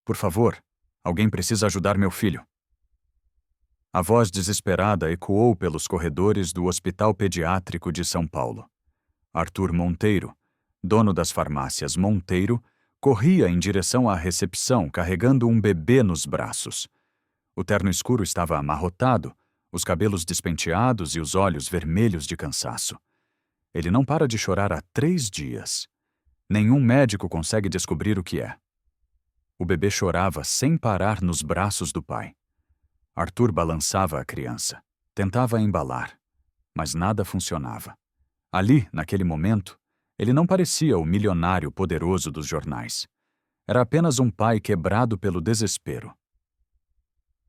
Por favor, alguém precisa ajudar meu filho. A voz desesperada ecoou pelos corredores do Hospital Pediátrico de São Paulo. Arthur Monteiro, dono das farmácias Monteiro, corria em direção à recepção carregando um bebê nos braços. O terno escuro estava amarrotado, os cabelos despenteados e os olhos vermelhos de cansaço. Ele não para de chorar há 3 dias. Nenhum médico consegue descobrir o que é. O bebê chorava sem parar nos braços do pai. Arthur balançava a criança, tentava embalar, mas nada funcionava. Ali, naquele momento, ele não parecia o milionário poderoso dos jornais. Era apenas um pai quebrado pelo desespero.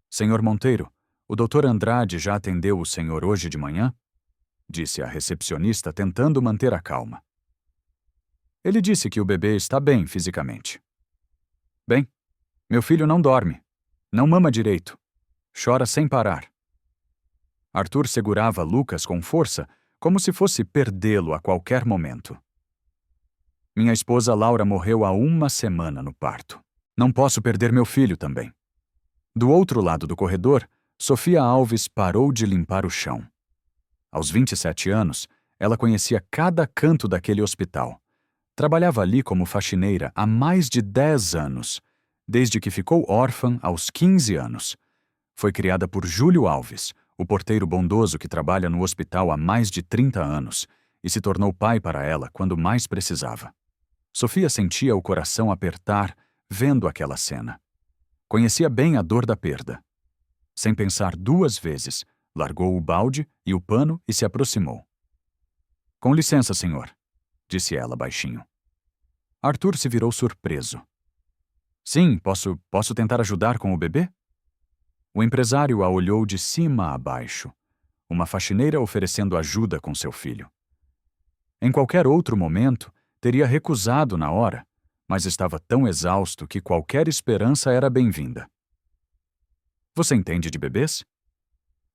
Senhor Monteiro, o Dr. Andrade já atendeu o senhor hoje de manhã? Disse a recepcionista, tentando manter a calma. Ele disse que o bebê está bem fisicamente. Bem, meu filho não dorme, não mama direito, chora sem parar. Arthur segurava Lucas com força, como se fosse perdê-lo a qualquer momento. Minha esposa Laura morreu há 1 semana no parto. Não posso perder meu filho também. Do outro lado do corredor, Sofia Alves parou de limpar o chão. Aos 27 anos, ela conhecia cada canto daquele hospital. Trabalhava ali como faxineira há mais de 10 anos, desde que ficou órfã aos 15 anos. Foi criada por Júlio Alves, o porteiro bondoso que trabalha no hospital há mais de 30 anos, e se tornou pai para ela quando mais precisava. Sofia sentia o coração apertar vendo aquela cena. Conhecia bem a dor da perda. Sem pensar 2 vezes, largou o balde e o pano e se aproximou. Com licença, senhor, disse ela baixinho. Arthur se virou surpreso. Sim, posso tentar ajudar com o bebê? O empresário a olhou de cima a baixo, uma faxineira oferecendo ajuda com seu filho. Em qualquer outro momento, teria recusado na hora, mas estava tão exausto que qualquer esperança era bem-vinda. Você entende de bebês?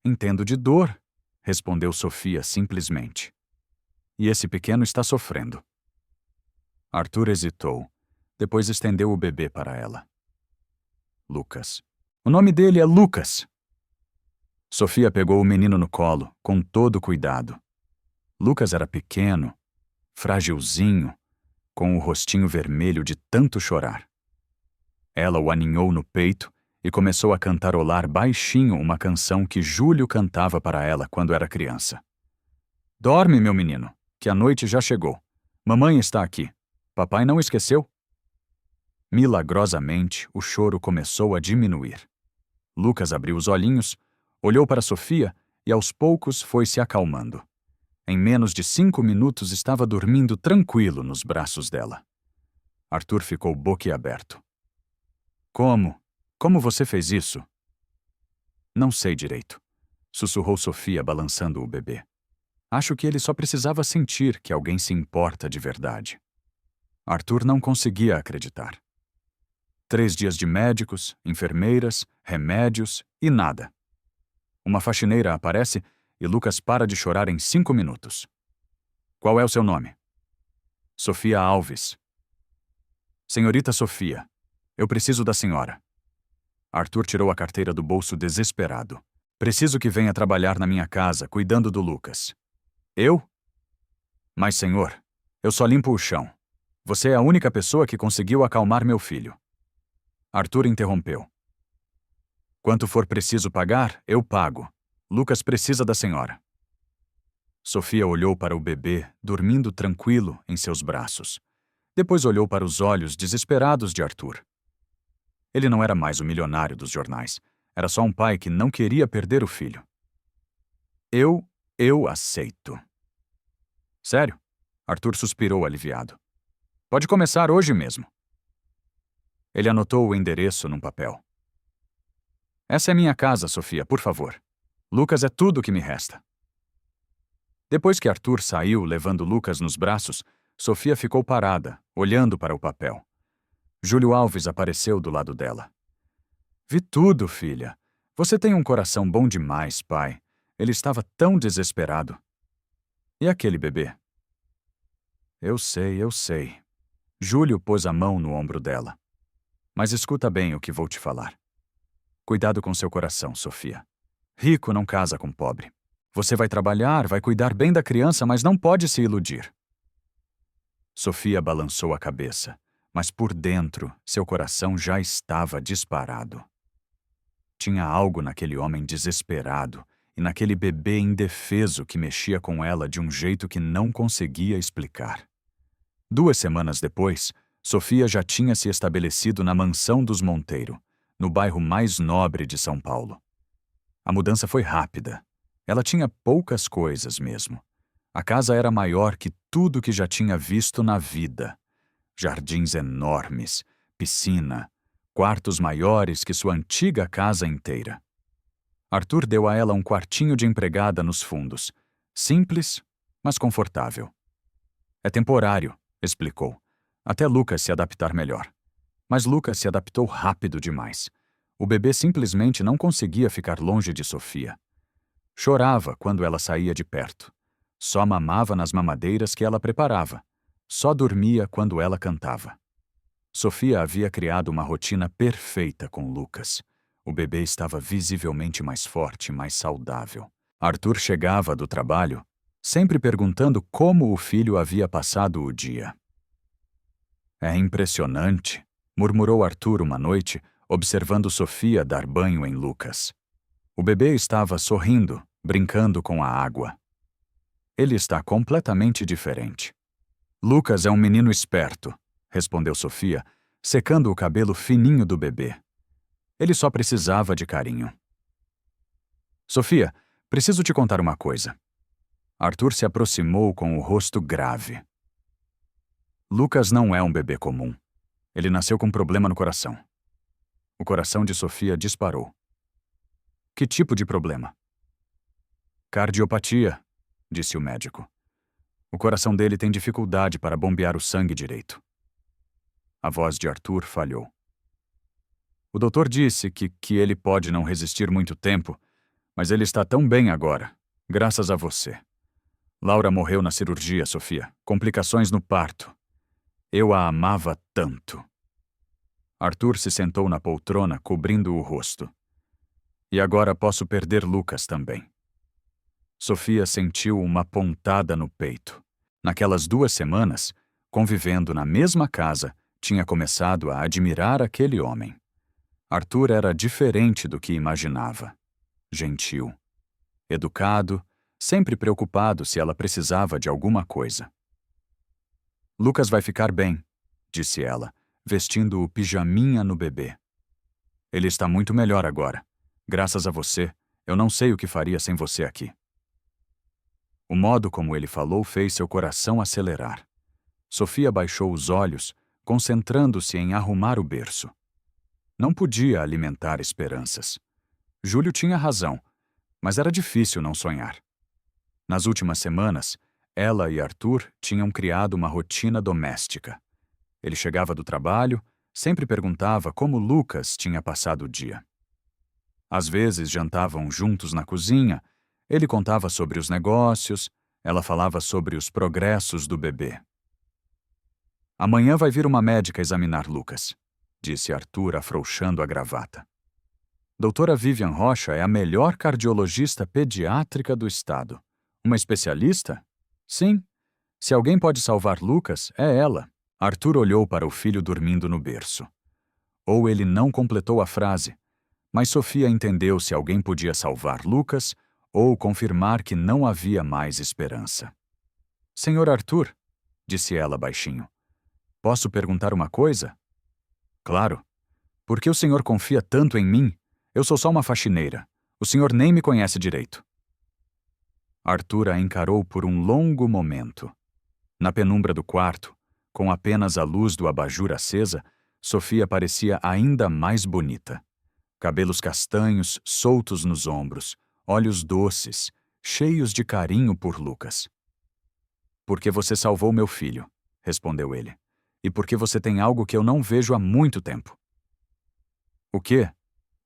Entendo de dor, respondeu Sofia simplesmente. E esse pequeno está sofrendo. Arthur hesitou, depois estendeu o bebê para ela. Lucas. O nome dele é Lucas. Sofia pegou o menino no colo, com todo cuidado. Lucas era pequeno, fragilzinho, com o rostinho vermelho de tanto chorar. Ela o aninhou no peito e começou a cantarolar baixinho uma canção que Júlio cantava para ela quando era criança. Dorme, meu menino, que a noite já chegou. Mamãe está aqui. Papai não esqueceu? Milagrosamente, o choro começou a diminuir. Lucas abriu os olhinhos, olhou para Sofia e aos poucos foi se acalmando. Em menos de 5 minutos estava dormindo tranquilo nos braços dela. Arthur ficou boquiaberto. Como você fez isso? Não sei direito, sussurrou Sofia balançando o bebê. Acho que ele só precisava sentir que alguém se importa de verdade. Arthur não conseguia acreditar. 3 dias de médicos, enfermeiras, remédios e nada. Uma faxineira aparece e Lucas para de chorar em 5 minutos. Qual é o seu nome? Sofia Alves. Senhorita Sofia, eu preciso da senhora. Arthur tirou a carteira do bolso desesperado. Preciso que venha trabalhar na minha casa, cuidando do Lucas. Eu? Mas, senhor, eu só limpo o chão. Você é a única pessoa que conseguiu acalmar meu filho. Arthur interrompeu. Quanto for preciso pagar, eu pago. Lucas precisa da senhora. Sofia olhou para o bebê, dormindo tranquilo em seus braços. Depois olhou para os olhos desesperados de Arthur. Ele não era mais o milionário dos jornais. Era só um pai que não queria perder o filho. Eu aceito. Sério? Arthur suspirou aliviado. Pode começar hoje mesmo. Ele anotou o endereço num papel. Essa é minha casa, Sofia, por favor. Lucas é tudo o que me resta. Depois que Arthur saiu levando Lucas nos braços, Sofia ficou parada, olhando para o papel. Júlio Alves apareceu do lado dela. Vi tudo, filha. Você tem um coração bom demais, pai. Ele estava tão desesperado. E aquele bebê? Eu sei. Júlio pôs a mão no ombro dela. Mas escuta bem o que vou te falar. Cuidado com seu coração, Sofia. Rico não casa com pobre. Você vai trabalhar, vai cuidar bem da criança, mas não pode se iludir. Sofia balançou a cabeça, mas por dentro seu coração já estava disparado. Tinha algo naquele homem desesperado e naquele bebê indefeso que mexia com ela de um jeito que não conseguia explicar. 2 semanas depois, Sofia já tinha se estabelecido na mansão dos Monteiro, no bairro mais nobre de São Paulo. A mudança foi rápida. Ela tinha poucas coisas mesmo. A casa era maior que tudo que já tinha visto na vida. Jardins enormes, piscina, quartos maiores que sua antiga casa inteira. Arthur deu a ela um quartinho de empregada nos fundos. Simples, mas confortável. É temporário, explicou, até Lucas se adaptar melhor. Mas Lucas se adaptou rápido demais. O bebê simplesmente não conseguia ficar longe de Sofia. Chorava quando ela saía de perto. Só mamava nas mamadeiras que ela preparava. Só dormia quando ela cantava. Sofia havia criado uma rotina perfeita com Lucas. O bebê estava visivelmente mais forte e mais saudável. Arthur chegava do trabalho, sempre perguntando como o filho havia passado o dia. É impressionante, murmurou Arthur uma noite, observando Sofia dar banho em Lucas. O bebê estava sorrindo, brincando com a água. Ele está completamente diferente. Lucas é um menino esperto, respondeu Sofia, secando o cabelo fininho do bebê. Ele só precisava de carinho. Sofia, preciso te contar uma coisa. Arthur se aproximou com o rosto grave. Lucas não é um bebê comum. Ele nasceu com um problema no coração. O coração de Sofia disparou. Que tipo de problema? Cardiopatia, disse o médico. O coração dele tem dificuldade para bombear o sangue direito. A voz de Arthur falhou. O doutor disse que ele pode não resistir muito tempo, mas ele está tão bem agora, graças a você. Laura morreu na cirurgia, Sofia. Complicações no parto. Eu a amava tanto. Arthur se sentou na poltrona, cobrindo o rosto. E agora posso perder Lucas também. Sofia sentiu uma pontada no peito. Naquelas 2 semanas, convivendo na mesma casa, tinha começado a admirar aquele homem. Arthur era diferente do que imaginava. Gentil, educado, sempre preocupado se ela precisava de alguma coisa. Lucas vai ficar bem, disse ela, vestindo o pijaminha no bebê. Ele está muito melhor agora. Graças a você, eu não sei o que faria sem você aqui. O modo como ele falou fez seu coração acelerar. Sofia baixou os olhos, concentrando-se em arrumar o berço. Não podia alimentar esperanças. Júlio tinha razão, mas era difícil não sonhar. Nas últimas semanas, ela e Arthur tinham criado uma rotina doméstica. Ele chegava do trabalho, sempre perguntava como Lucas tinha passado o dia. Às vezes jantavam juntos na cozinha, ele contava sobre os negócios, ela falava sobre os progressos do bebê. Amanhã vai vir uma médica examinar Lucas, disse Arthur afrouxando a gravata. Doutora Vivian Rocha é a melhor cardiologista pediátrica do estado. Uma especialista? Sim. Se alguém pode salvar Lucas, é ela. Arthur olhou para o filho dormindo no berço. Ou ele não completou a frase, mas Sofia entendeu se alguém podia salvar Lucas ou confirmar que não havia mais esperança. Senhor Arthur, disse ela baixinho, posso perguntar uma coisa? Claro. Por que o senhor confia tanto em mim? Eu sou só uma faxineira. O senhor nem me conhece direito. Arthur a encarou por um longo momento. Na penumbra do quarto, com apenas a luz do abajur acesa, Sofia parecia ainda mais bonita. Cabelos castanhos soltos nos ombros, olhos doces, cheios de carinho por Lucas. Porque você salvou meu filho, respondeu ele. E porque você tem algo que eu não vejo há muito tempo. O quê?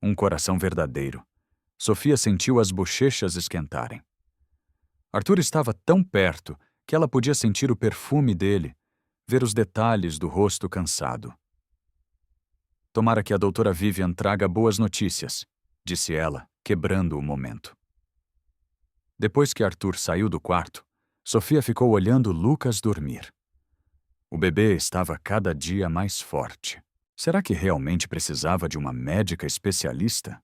Um coração verdadeiro. Sofia sentiu as bochechas esquentarem. Arthur estava tão perto que ela podia sentir o perfume dele, ver os detalhes do rosto cansado. Tomara que a doutora Vivian traga boas notícias, disse ela, quebrando o momento. Depois que Arthur saiu do quarto, Sofia ficou olhando Lucas dormir. O bebê estava cada dia mais forte. Será que realmente precisava de uma médica especialista?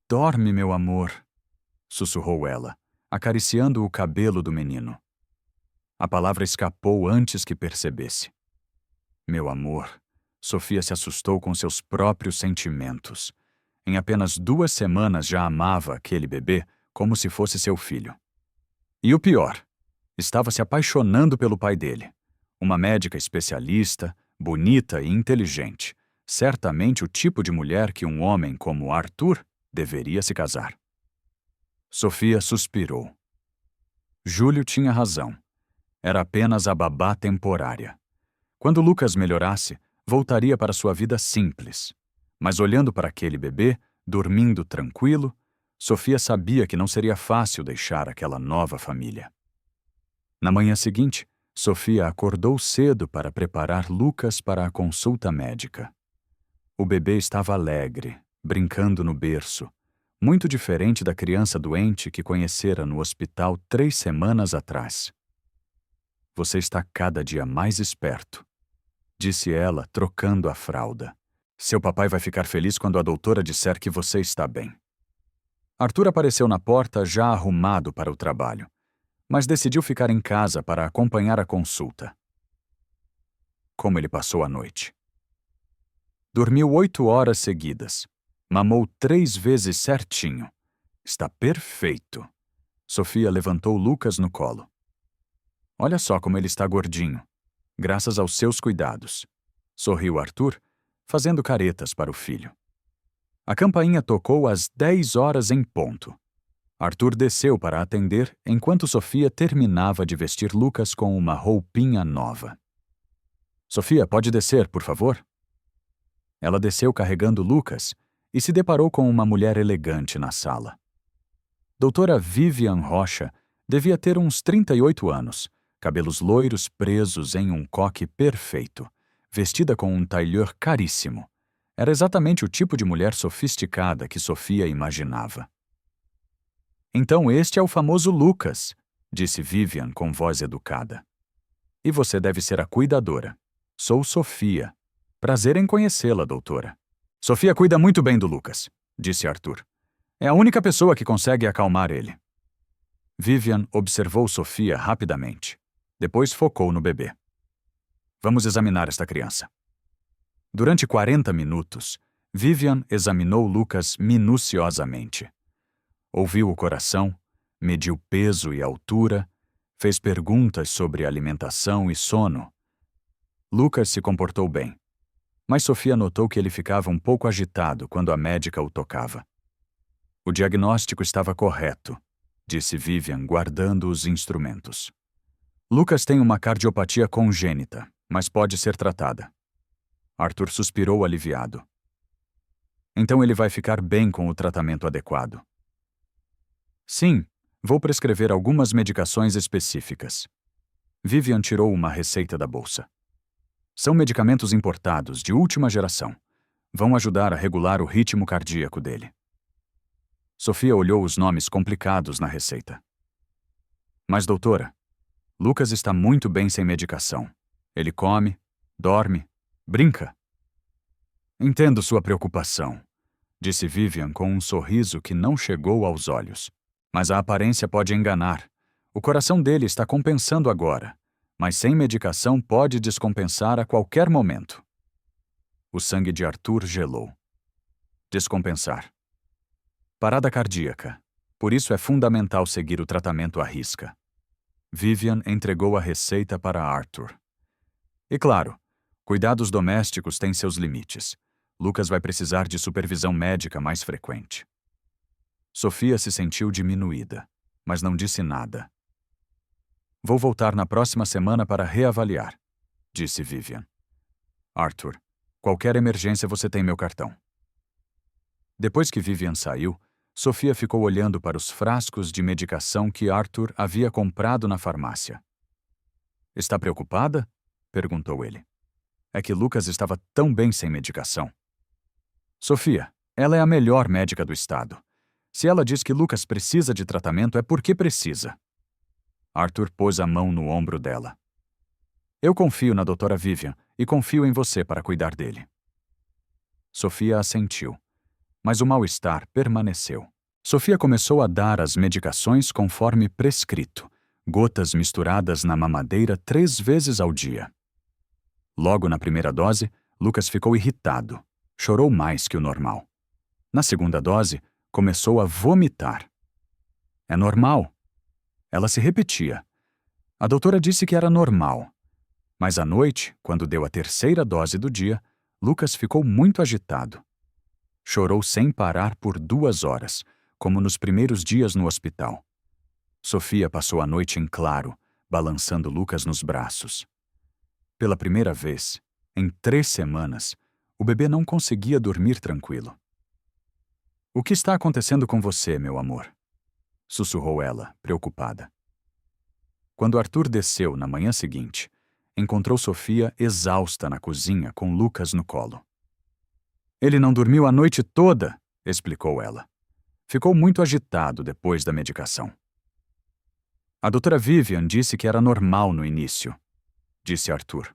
Dorme, meu amor, sussurrou ela, acariciando o cabelo do menino. A palavra escapou antes que percebesse. Meu amor. Sofia se assustou com seus próprios sentimentos. Em apenas 2 semanas já amava aquele bebê como se fosse seu filho. E o pior, estava se apaixonando pelo pai dele. Uma médica especialista, bonita e inteligente. Certamente o tipo de mulher que um homem como Arthur deveria se casar. Sofia suspirou. Júlio tinha razão. Era apenas a babá temporária. Quando Lucas melhorasse, voltaria para sua vida simples. Mas olhando para aquele bebê, dormindo tranquilo, Sofia sabia que não seria fácil deixar aquela nova família. Na manhã seguinte, Sofia acordou cedo para preparar Lucas para a consulta médica. O bebê estava alegre, brincando no berço, muito diferente da criança doente que conhecera no hospital 3 semanas atrás. Você está cada dia mais esperto, disse ela, trocando a fralda. Seu papai vai ficar feliz quando a doutora disser que você está bem. Arthur apareceu na porta já arrumado para o trabalho, mas decidiu ficar em casa para acompanhar a consulta. Como ele passou a noite? Dormiu 8 horas seguidas. Mamou 3 vezes certinho. Está perfeito. Sofia levantou Lucas no colo. Olha só como ele está gordinho, graças aos seus cuidados. Sorriu Arthur, fazendo caretas para o filho. A campainha tocou às 10 horas em ponto. Arthur desceu para atender enquanto Sofia terminava de vestir Lucas com uma roupinha nova. Sofia, pode descer, por favor? Ela desceu carregando Lucas e se deparou com uma mulher elegante na sala. Doutora Vivian Rocha devia ter uns 38 anos, cabelos loiros presos em um coque perfeito, vestida com um tailleur caríssimo. Era exatamente o tipo de mulher sofisticada que Sofia imaginava. Então este é o famoso Lucas, disse Vivian com voz educada. E você deve ser a cuidadora. Sou Sofia. Prazer em conhecê-la, doutora. Sofia cuida muito bem do Lucas, disse Arthur. É a única pessoa que consegue acalmar ele. Vivian observou Sofia rapidamente. Depois focou no bebê. Vamos examinar esta criança. Durante 40 minutos, Vivian examinou Lucas minuciosamente. Ouviu o coração, mediu peso e altura, fez perguntas sobre alimentação e sono. Lucas se comportou bem, mas Sofia notou que ele ficava um pouco agitado quando a médica o tocava. O diagnóstico estava correto, disse Vivian, guardando os instrumentos. Lucas tem uma cardiopatia congênita, mas pode ser tratada. Arthur suspirou aliviado. Então ele vai ficar bem com o tratamento adequado. Sim, vou prescrever algumas medicações específicas. Vivian tirou uma receita da bolsa. São medicamentos importados, de última geração. Vão ajudar a regular o ritmo cardíaco dele. Sofia olhou os nomes complicados na receita. Mas, doutora, Lucas está muito bem sem medicação. Ele come, dorme, brinca. Entendo sua preocupação, disse Vivian com um sorriso que não chegou aos olhos. Mas a aparência pode enganar. O coração dele está compensando agora, mas sem medicação pode descompensar a qualquer momento. O sangue de Arthur gelou. Descompensar. Parada cardíaca. Por isso é fundamental seguir o tratamento à risca. Vivian entregou a receita para Arthur. E claro, cuidados domésticos têm seus limites. Lucas vai precisar de supervisão médica mais frequente. Sofia se sentiu diminuída, mas não disse nada. Vou voltar na próxima semana para reavaliar, disse Vivian. Arthur, qualquer emergência você tem meu cartão. Depois que Vivian saiu, Sofia ficou olhando para os frascos de medicação que Arthur havia comprado na farmácia. Está preocupada? Perguntou ele. É que Lucas estava tão bem sem medicação. Sofia, ela é a melhor médica do estado. Se ela diz que Lucas precisa de tratamento, é porque precisa. Arthur pôs a mão no ombro dela. Eu confio na doutora Vivian e confio em você para cuidar dele. Sofia assentiu, mas o mal-estar permaneceu. Sofia começou a dar as medicações conforme prescrito, gotas misturadas na mamadeira 3 vezes ao dia. Logo na primeira dose, Lucas ficou irritado. Chorou mais que o normal. Na segunda dose, começou a vomitar. É normal. Ela se repetia. A doutora disse que era normal. Mas à noite, quando deu a terceira dose do dia, Lucas ficou muito agitado. Chorou sem parar por 2 horas, como nos primeiros dias no hospital. Sofia passou a noite em claro, balançando Lucas nos braços. Pela primeira vez, em 3 semanas, o bebê não conseguia dormir tranquilo. O que está acontecendo com você, meu amor? Sussurrou ela, preocupada. Quando Arthur desceu na manhã seguinte, encontrou Sofia exausta na cozinha com Lucas no colo. Ele não dormiu a noite toda, explicou ela. Ficou muito agitado depois da medicação. A doutora Vivian disse que era normal no início, disse Arthur.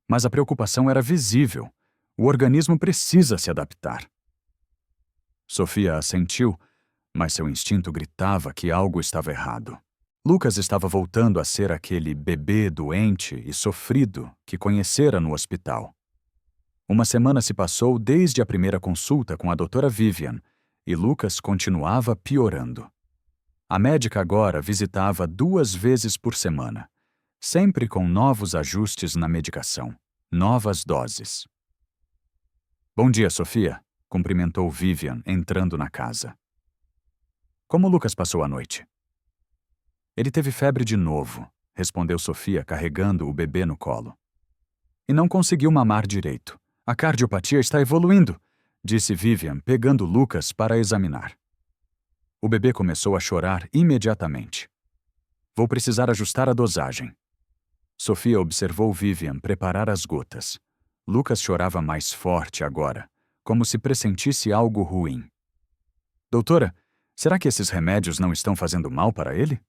Mas a preocupação era visível. O organismo precisa se adaptar. Sofia assentiu, mas seu instinto gritava que algo estava errado. Lucas estava voltando a ser aquele bebê doente e sofrido que conhecera no hospital. Uma semana se passou desde a primeira consulta com a doutora Vivian e Lucas continuava piorando. A médica agora visitava 2 vezes por semana, sempre com novos ajustes na medicação, novas doses. Bom dia, Sofia, cumprimentou Vivian entrando na casa. Como Lucas passou a noite? Ele teve febre de novo, respondeu Sofia carregando o bebê no colo. E não conseguiu mamar direito. A cardiopatia está evoluindo, disse Vivian, pegando Lucas para examinar. O bebê começou a chorar imediatamente. Vou precisar ajustar a dosagem. Sofia observou Vivian preparar as gotas. Lucas chorava mais forte agora, como se pressentisse algo ruim. Doutora, será que esses remédios não estão fazendo mal para ele?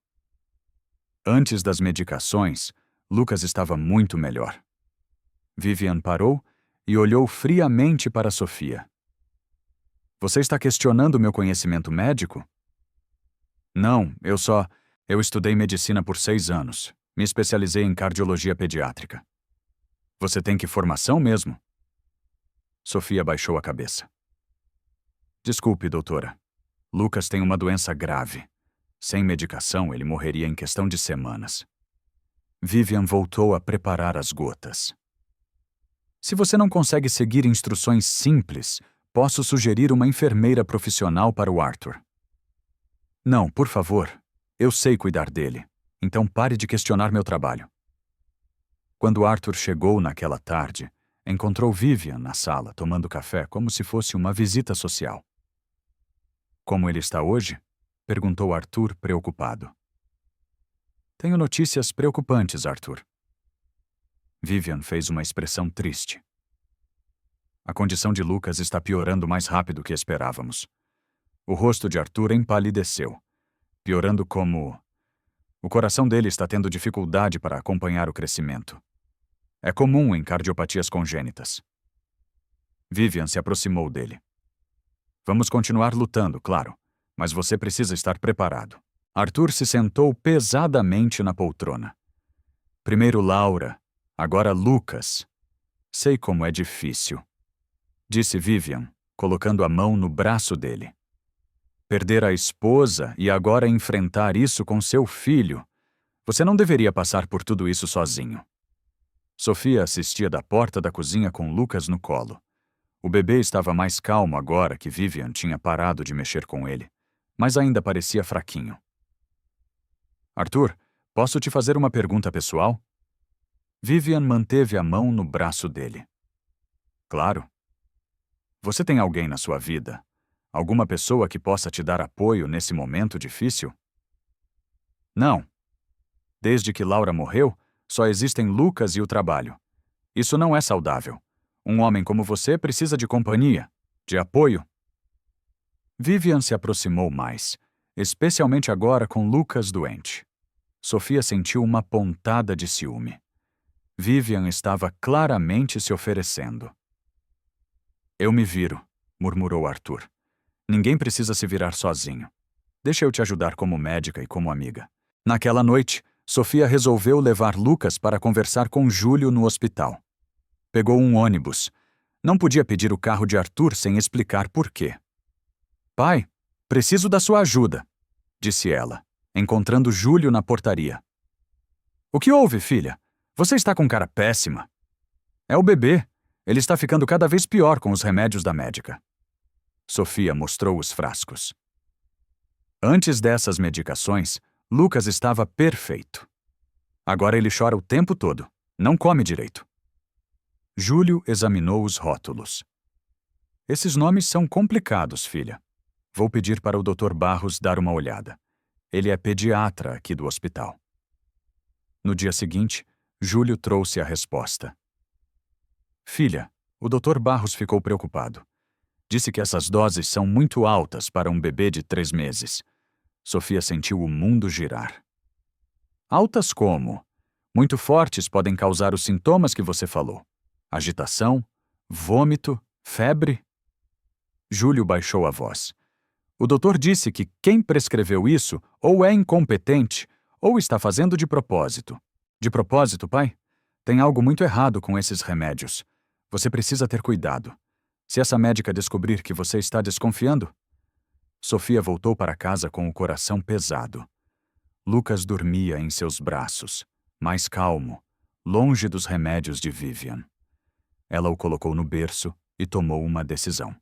Antes das medicações, Lucas estava muito melhor. Vivian parou e olhou friamente para Sofia. Você está questionando meu conhecimento médico? Não, eu estudei medicina por 6 anos. Me especializei em cardiologia pediátrica. Você tem que formação mesmo? Sofia baixou a cabeça. Desculpe, doutora. Lucas tem uma doença grave. Sem medicação, ele morreria em questão de semanas. Vivian voltou a preparar as gotas. Se você não consegue seguir instruções simples, posso sugerir uma enfermeira profissional para o Arthur. Não, por favor. Eu sei cuidar dele. Então pare de questionar meu trabalho. Quando Arthur chegou naquela tarde, encontrou Vivian na sala tomando café como se fosse uma visita social. Como ele está hoje? Perguntou Arthur preocupado. Tenho notícias preocupantes, Arthur. Vivian fez uma expressão triste. A condição de Lucas está piorando mais rápido que esperávamos. O rosto de Arthur empalideceu, piorando como... O coração dele está tendo dificuldade para acompanhar o crescimento. É comum em cardiopatias congênitas. Vivian se aproximou dele. Vamos continuar lutando, claro, mas você precisa estar preparado. Arthur se sentou pesadamente na poltrona. Primeiro Laura, agora Lucas. Sei como é difícil, disse Vivian, colocando a mão no braço dele. Perder a esposa e agora enfrentar isso com seu filho. Você não deveria passar por tudo isso sozinho. Sofia assistia da porta da cozinha com Lucas no colo. O bebê estava mais calmo agora que Vivian tinha parado de mexer com ele, mas ainda parecia fraquinho. Arthur, posso te fazer uma pergunta pessoal? Vivian manteve a mão no braço dele. Claro. Você tem alguém na sua vida? Alguma pessoa que possa te dar apoio nesse momento difícil? Não. Desde que Laura morreu, só existem Lucas e o trabalho. Isso não é saudável. Um homem como você precisa de companhia, de apoio. Vivian se aproximou mais, especialmente agora com Lucas doente. Sofia sentiu uma pontada de ciúme. Vivian estava claramente se oferecendo. Eu me viro, murmurou Arthur. Ninguém precisa se virar sozinho. Deixa eu te ajudar como médica e como amiga. Naquela noite, Sofia resolveu levar Lucas para conversar com Júlio no hospital. Pegou um ônibus. Não podia pedir o carro de Arthur sem explicar por quê. Pai, preciso da sua ajuda, disse ela, encontrando Júlio na portaria. O que houve, filha? Você está com cara péssima. É o bebê. Ele está ficando cada vez pior com os remédios da médica. Sofia mostrou os frascos. Antes dessas medicações, Lucas estava perfeito. Agora ele chora o tempo todo. Não come direito. Júlio examinou os rótulos. Esses nomes são complicados, filha. Vou pedir para o Dr. Barros dar uma olhada. Ele é pediatra aqui do hospital. No dia seguinte, Júlio trouxe a resposta. Filha, o Dr. Barros ficou preocupado. Disse que essas doses são muito altas para um bebê de 3 meses. Sofia sentiu o mundo girar. Altas como? Muito fortes podem causar os sintomas que você falou. Agitação, vômito, febre. Júlio baixou a voz. O doutor disse que quem prescreveu isso ou é incompetente ou está fazendo de propósito. De propósito, pai? Tem algo muito errado com esses remédios. Você precisa ter cuidado. Se essa médica descobrir que você está desconfiando... Sofia voltou para casa com o coração pesado. Lucas dormia em seus braços, mais calmo, longe dos remédios de Vivian. Ela o colocou no berço e tomou uma decisão.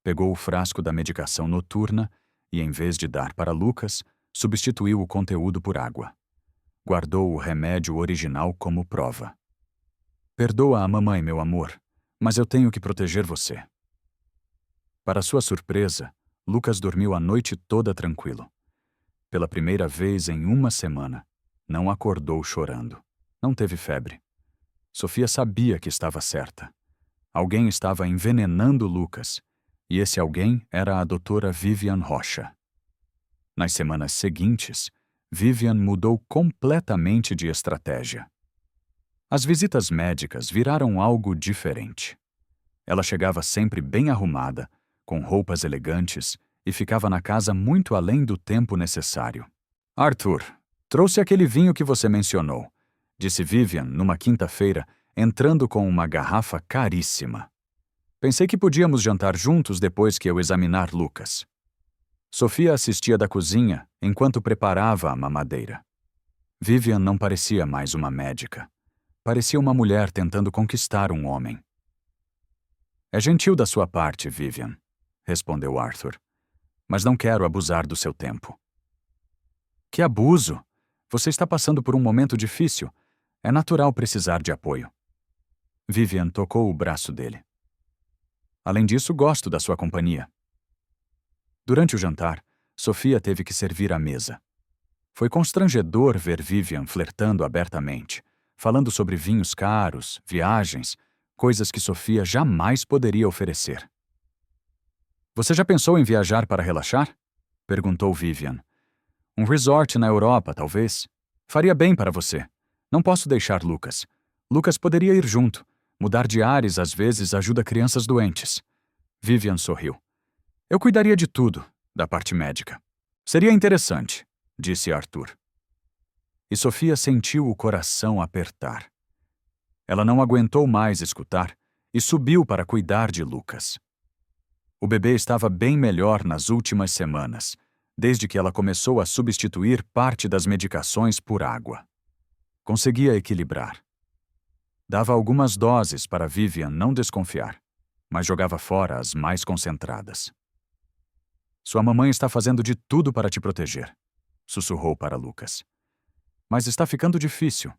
Pegou o frasco da medicação noturna e, em vez de dar para Lucas, substituiu o conteúdo por água. Guardou o remédio original como prova. Perdoa a mamãe, meu amor, mas eu tenho que proteger você. Para sua surpresa, Lucas dormiu a noite toda tranquilo. Pela primeira vez em uma semana, não acordou chorando. Não teve febre. Sofia sabia que estava certa. Alguém estava envenenando Lucas, e esse alguém era a doutora Vivian Rocha. Nas semanas seguintes, Vivian mudou completamente de estratégia. As visitas médicas viraram algo diferente. Ela chegava sempre bem arrumada, com roupas elegantes, e ficava na casa muito além do tempo necessário. Arthur, trouxe aquele vinho que você mencionou, disse Vivian numa quinta-feira, entrando com uma garrafa caríssima. Pensei que podíamos jantar juntos depois que eu examinar Lucas. Sofia assistia da cozinha enquanto preparava a mamadeira. Vivian não parecia mais uma médica. Parecia uma mulher tentando conquistar um homem. É gentil da sua parte, Vivian, respondeu Arthur. Mas não quero abusar do seu tempo. Que abuso! Você está passando por um momento difícil. É natural precisar de apoio. Vivian tocou o braço dele. Além disso, gosto da sua companhia. Durante o jantar, Sofia teve que servir a mesa. Foi constrangedor ver Vivian flertando abertamente, falando sobre vinhos caros, viagens, coisas que Sofia jamais poderia oferecer. Você já pensou em viajar para relaxar? Perguntou Vivian. Um resort na Europa, talvez. Faria bem para você. Não posso deixar Lucas. Lucas poderia ir junto. Mudar de ares às vezes ajuda crianças doentes. Vivian sorriu. Eu cuidaria de tudo, da parte médica. Seria interessante, disse Arthur. E Sofia sentiu o coração apertar. Ela não aguentou mais escutar e subiu para cuidar de Lucas. O bebê estava bem melhor nas últimas semanas, desde que ela começou a substituir parte das medicações por água. Conseguia equilibrar. Dava algumas doses para Vivian não desconfiar, mas jogava fora as mais concentradas. Sua mamãe está fazendo de tudo para te proteger, sussurrou para Lucas. Mas está ficando difícil.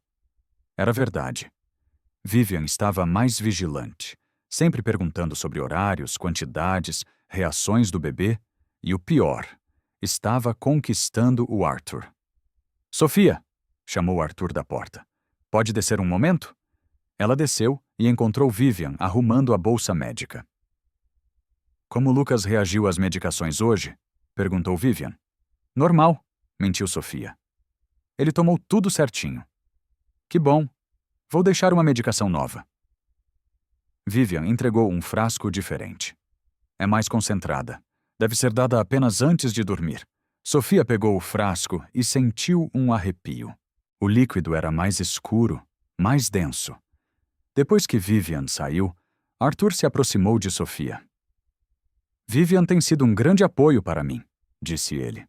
Era verdade. Vivian estava mais vigilante, sempre perguntando sobre horários, quantidades, reações do bebê e, o pior, estava conquistando o Arthur. Sofia, chamou Arthur da porta. Pode descer um momento? Ela desceu e encontrou Vivian arrumando a bolsa médica. Como Lucas reagiu às medicações hoje? Perguntou Vivian. Normal, mentiu Sofia. Ele tomou tudo certinho. Que bom. Vou deixar uma medicação nova. Vivian entregou um frasco diferente. É mais concentrada. Deve ser dada apenas antes de dormir. Sofia pegou o frasco e sentiu um arrepio. O líquido era mais escuro, mais denso. Depois que Vivian saiu, Arthur se aproximou de Sofia. Vivian tem sido um grande apoio para mim, disse ele.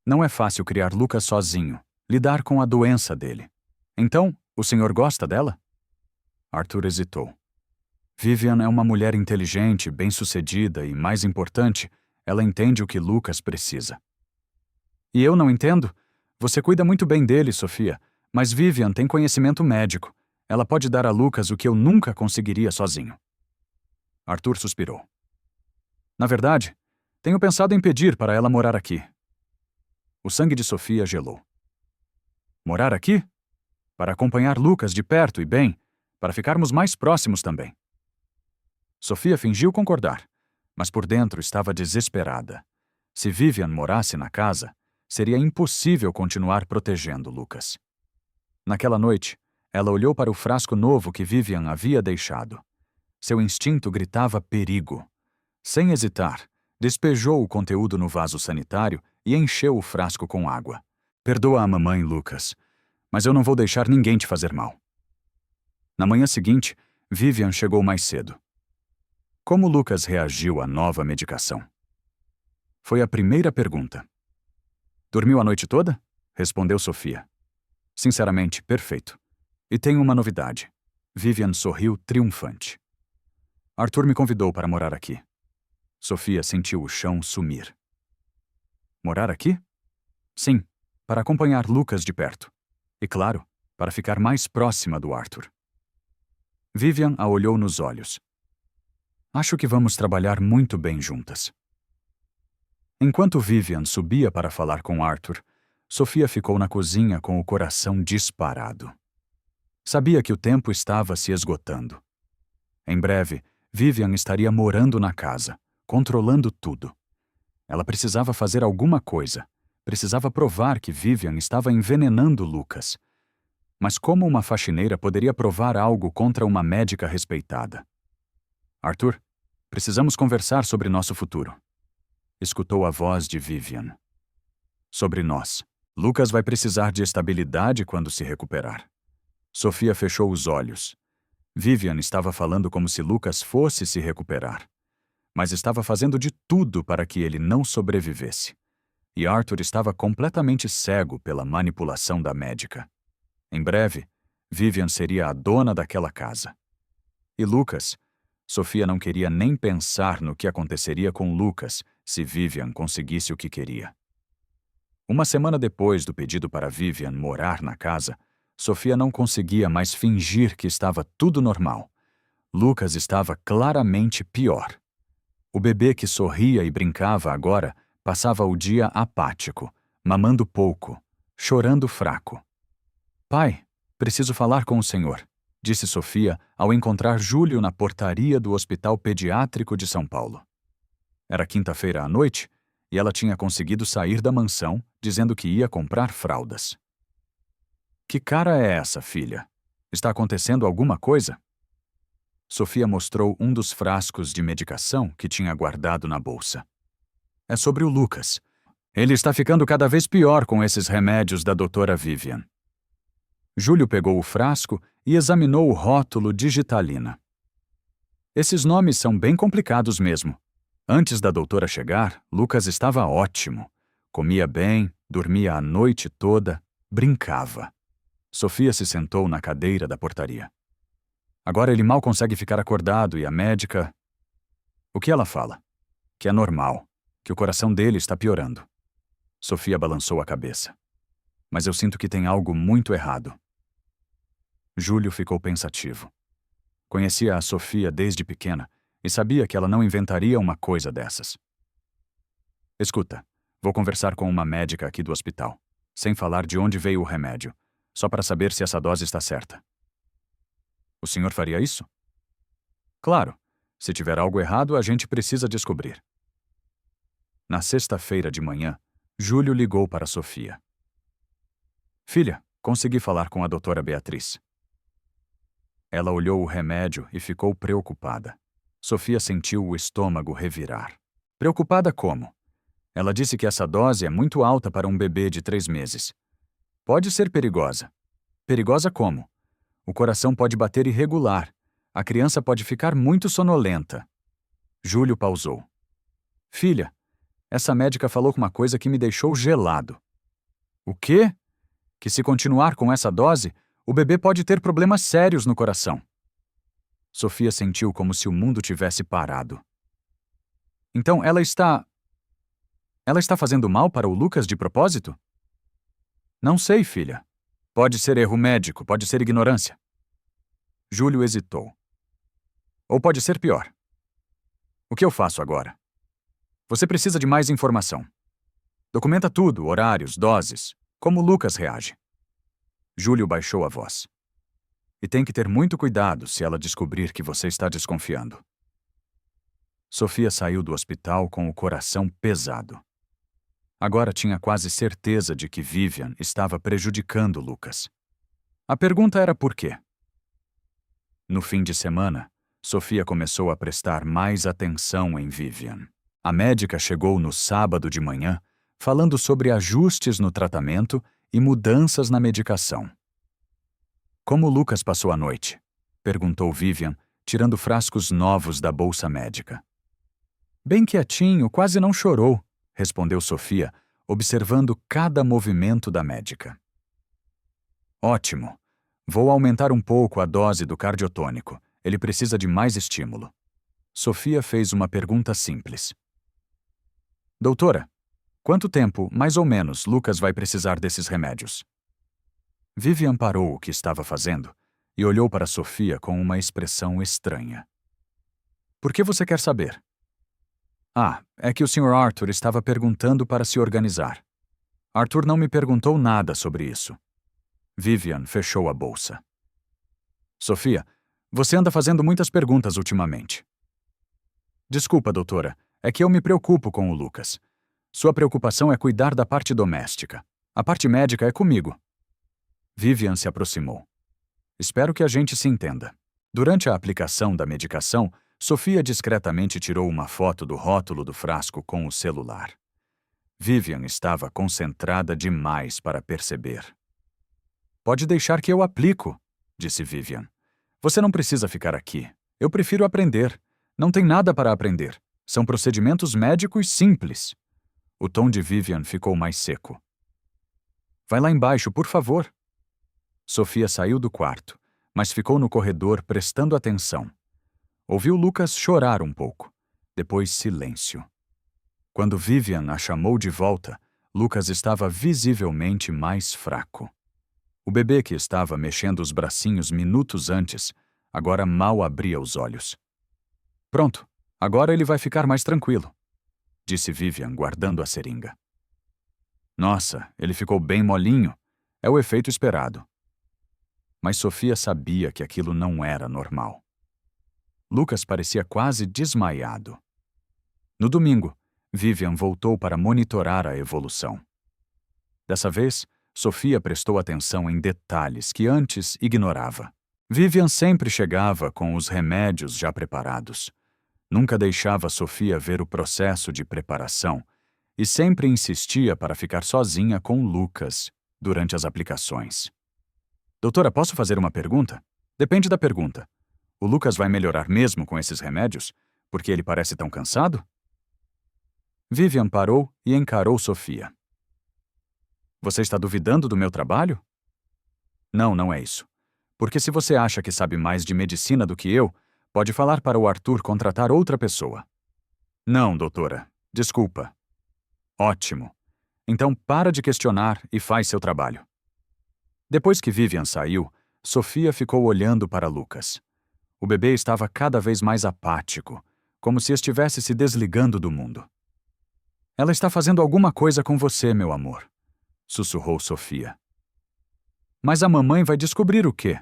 Não é fácil criar Lucas sozinho, lidar com a doença dele. Então, o senhor gosta dela? Arthur hesitou. Vivian é uma mulher inteligente, bem-sucedida e, mais importante, ela entende o que Lucas precisa. E eu não entendo? Você cuida muito bem dele, Sofia, mas Vivian tem conhecimento médico. Ela pode dar a Lucas o que eu nunca conseguiria sozinho. Arthur suspirou. Na verdade, tenho pensado em pedir para ela morar aqui. O sangue de Sofia gelou. Morar aqui? Para acompanhar Lucas de perto e bem, para ficarmos mais próximos também. Sofia fingiu concordar, mas por dentro estava desesperada. Se Vivian morasse na casa, seria impossível continuar protegendo Lucas. Naquela noite, ela olhou para o frasco novo que Vivian havia deixado. Seu instinto gritava perigo. Sem hesitar, despejou o conteúdo no vaso sanitário e encheu o frasco com água. Perdoa a mamãe, Lucas, mas eu não vou deixar ninguém te fazer mal. Na manhã seguinte, Vivian chegou mais cedo. Como Lucas reagiu à nova medicação? Foi a primeira pergunta. Dormiu a noite toda? Respondeu Sofia. Sinceramente, perfeito. E tenho uma novidade. Vivian sorriu triunfante. Arthur me convidou para morar aqui. Sofia sentiu o chão sumir. Morar aqui? Sim, para acompanhar Lucas de perto. E, claro, para ficar mais próxima do Arthur. Vivian a olhou nos olhos. Acho que vamos trabalhar muito bem juntas. Enquanto Vivian subia para falar com Arthur, Sofia ficou na cozinha com o coração disparado. Sabia que o tempo estava se esgotando. Em breve, Vivian estaria morando na casa, controlando tudo. Ela precisava fazer alguma coisa. Precisava provar que Vivian estava envenenando Lucas. Mas como uma faxineira poderia provar algo contra uma médica respeitada? Arthur, precisamos conversar sobre nosso futuro. Escutou a voz de Vivian. Sobre nós. Lucas vai precisar de estabilidade quando se recuperar. Sofia fechou os olhos. Vivian estava falando como se Lucas fosse se recuperar. Mas estava fazendo de tudo para que ele não sobrevivesse. E Arthur estava completamente cego pela manipulação da médica. Em breve, Vivian seria a dona daquela casa. E Lucas? Sofia não queria nem pensar no que aconteceria com Lucas se Vivian conseguisse o que queria. Uma semana depois do pedido para Vivian morar na casa, Sofia não conseguia mais fingir que estava tudo normal. Lucas estava claramente pior. O bebê que sorria e brincava agora passava o dia apático, mamando pouco, chorando fraco. Pai, preciso falar com o senhor, disse Sofia ao encontrar Júlio na portaria do Hospital Pediátrico de São Paulo. Era quinta-feira à noite e ela tinha conseguido sair da mansão dizendo que ia comprar fraldas. Que cara é essa, filha? Está acontecendo alguma coisa? Sofia mostrou um dos frascos de medicação que tinha guardado na bolsa. É sobre o Lucas. Ele está ficando cada vez pior com esses remédios da doutora Vivian. Júlio pegou o frasco e examinou o rótulo Digitalina. Esses nomes são bem complicados mesmo. Antes da doutora chegar, Lucas estava ótimo. Comia bem, dormia a noite toda, brincava. Sofia se sentou na cadeira da portaria. Agora ele mal consegue ficar acordado e a médica... O que ela fala? Que é normal, que o coração dele está piorando. Sofia balançou a cabeça. Mas eu sinto que tem algo muito errado. Júlio ficou pensativo. Conhecia a Sofia desde pequena e sabia que ela não inventaria uma coisa dessas. Escuta, vou conversar com uma médica aqui do hospital, sem falar de onde veio o remédio, só para saber se essa dose está certa. O senhor faria isso? Claro. Se tiver algo errado, a gente precisa descobrir. Na sexta-feira de manhã, Júlio ligou para Sofia. Filha, consegui falar com a doutora Beatriz. Ela olhou o remédio e ficou preocupada. Sofia sentiu o estômago revirar. Preocupada como? Ela disse que essa dose é muito alta para um bebê de 3 meses. Pode ser perigosa. Perigosa como? O coração pode bater irregular. A criança pode ficar muito sonolenta. Júlio pausou. Filha, essa médica falou uma coisa que me deixou gelado. O quê? Que se continuar com essa dose, o bebê pode ter problemas sérios no coração. Sofia sentiu como se o mundo tivesse parado. Então ela está fazendo mal para o Lucas de propósito? Não sei, filha. Pode ser erro médico, pode ser ignorância. Júlio hesitou. Ou pode ser pior. O que eu faço agora? Você precisa de mais informação. Documenta tudo, horários, doses, como Lucas reage. Júlio baixou a voz. E tem que ter muito cuidado se ela descobrir que você está desconfiando. Sofia saiu do hospital com o coração pesado. Agora tinha quase certeza de que Vivian estava prejudicando Lucas. A pergunta era por quê? No fim de semana, Sofia começou a prestar mais atenção em Vivian. A médica chegou no sábado de manhã, falando sobre ajustes no tratamento e mudanças na medicação. Como Lucas passou a noite? Perguntou Vivian, tirando frascos novos da bolsa médica. Bem quietinho, quase não chorou, respondeu Sofia, observando cada movimento da médica. Ótimo. Vou aumentar um pouco a dose do cardiotônico. Ele precisa de mais estímulo. Sofia fez uma pergunta simples. Doutora, quanto tempo, mais ou menos, Lucas vai precisar desses remédios? Vivian parou o que estava fazendo e olhou para Sofia com uma expressão estranha. Por que você quer saber? Ah, é que o Sr. Arthur estava perguntando para se organizar. Arthur não me perguntou nada sobre isso. Vivian fechou a bolsa. Sofia, você anda fazendo muitas perguntas ultimamente. Desculpa, doutora, é que eu me preocupo com o Lucas. Sua preocupação é cuidar da parte doméstica. A parte médica é comigo. Vivian se aproximou. Espero que a gente se entenda. Durante a aplicação da medicação, Sofia discretamente tirou uma foto do rótulo do frasco com o celular. Vivian estava concentrada demais para perceber. Pode deixar que eu aplico, disse Vivian. Você não precisa ficar aqui. Eu prefiro aprender. Não tem nada para aprender. São procedimentos médicos simples. O tom de Vivian ficou mais seco. Vai lá embaixo, por favor. Sofia saiu do quarto, mas ficou no corredor prestando atenção. Ouviu Lucas chorar um pouco. Depois silêncio. Quando Vivian a chamou de volta, Lucas estava visivelmente mais fraco. O bebê que estava mexendo os bracinhos minutos antes, agora mal abria os olhos. Pronto, agora ele vai ficar mais tranquilo, disse Vivian guardando a seringa. Nossa, ele ficou bem molinho. É o efeito esperado. Mas Sofia sabia que aquilo não era normal. Lucas parecia quase desmaiado. No domingo, Vivian voltou para monitorar a evolução. Dessa vez, Sofia prestou atenção em detalhes que antes ignorava. Vivian sempre chegava com os remédios já preparados. Nunca deixava Sofia ver o processo de preparação e sempre insistia para ficar sozinha com Lucas durante as aplicações. Doutora, posso fazer uma pergunta? Depende da pergunta. O Lucas vai melhorar mesmo com esses remédios? Porque ele parece tão cansado? Vivian parou e encarou Sofia. Você está duvidando do meu trabalho? Não, não é isso. Porque se você acha que sabe mais de medicina do que eu, pode falar para o Arthur contratar outra pessoa. Não, doutora. Desculpa. Ótimo. Então para de questionar e faz seu trabalho. Depois que Vivian saiu, Sofia ficou olhando para Lucas. O bebê estava cada vez mais apático, como se estivesse se desligando do mundo. Ela está fazendo alguma coisa com você, meu amor, sussurrou Sofia. Mas a mamãe vai descobrir o quê?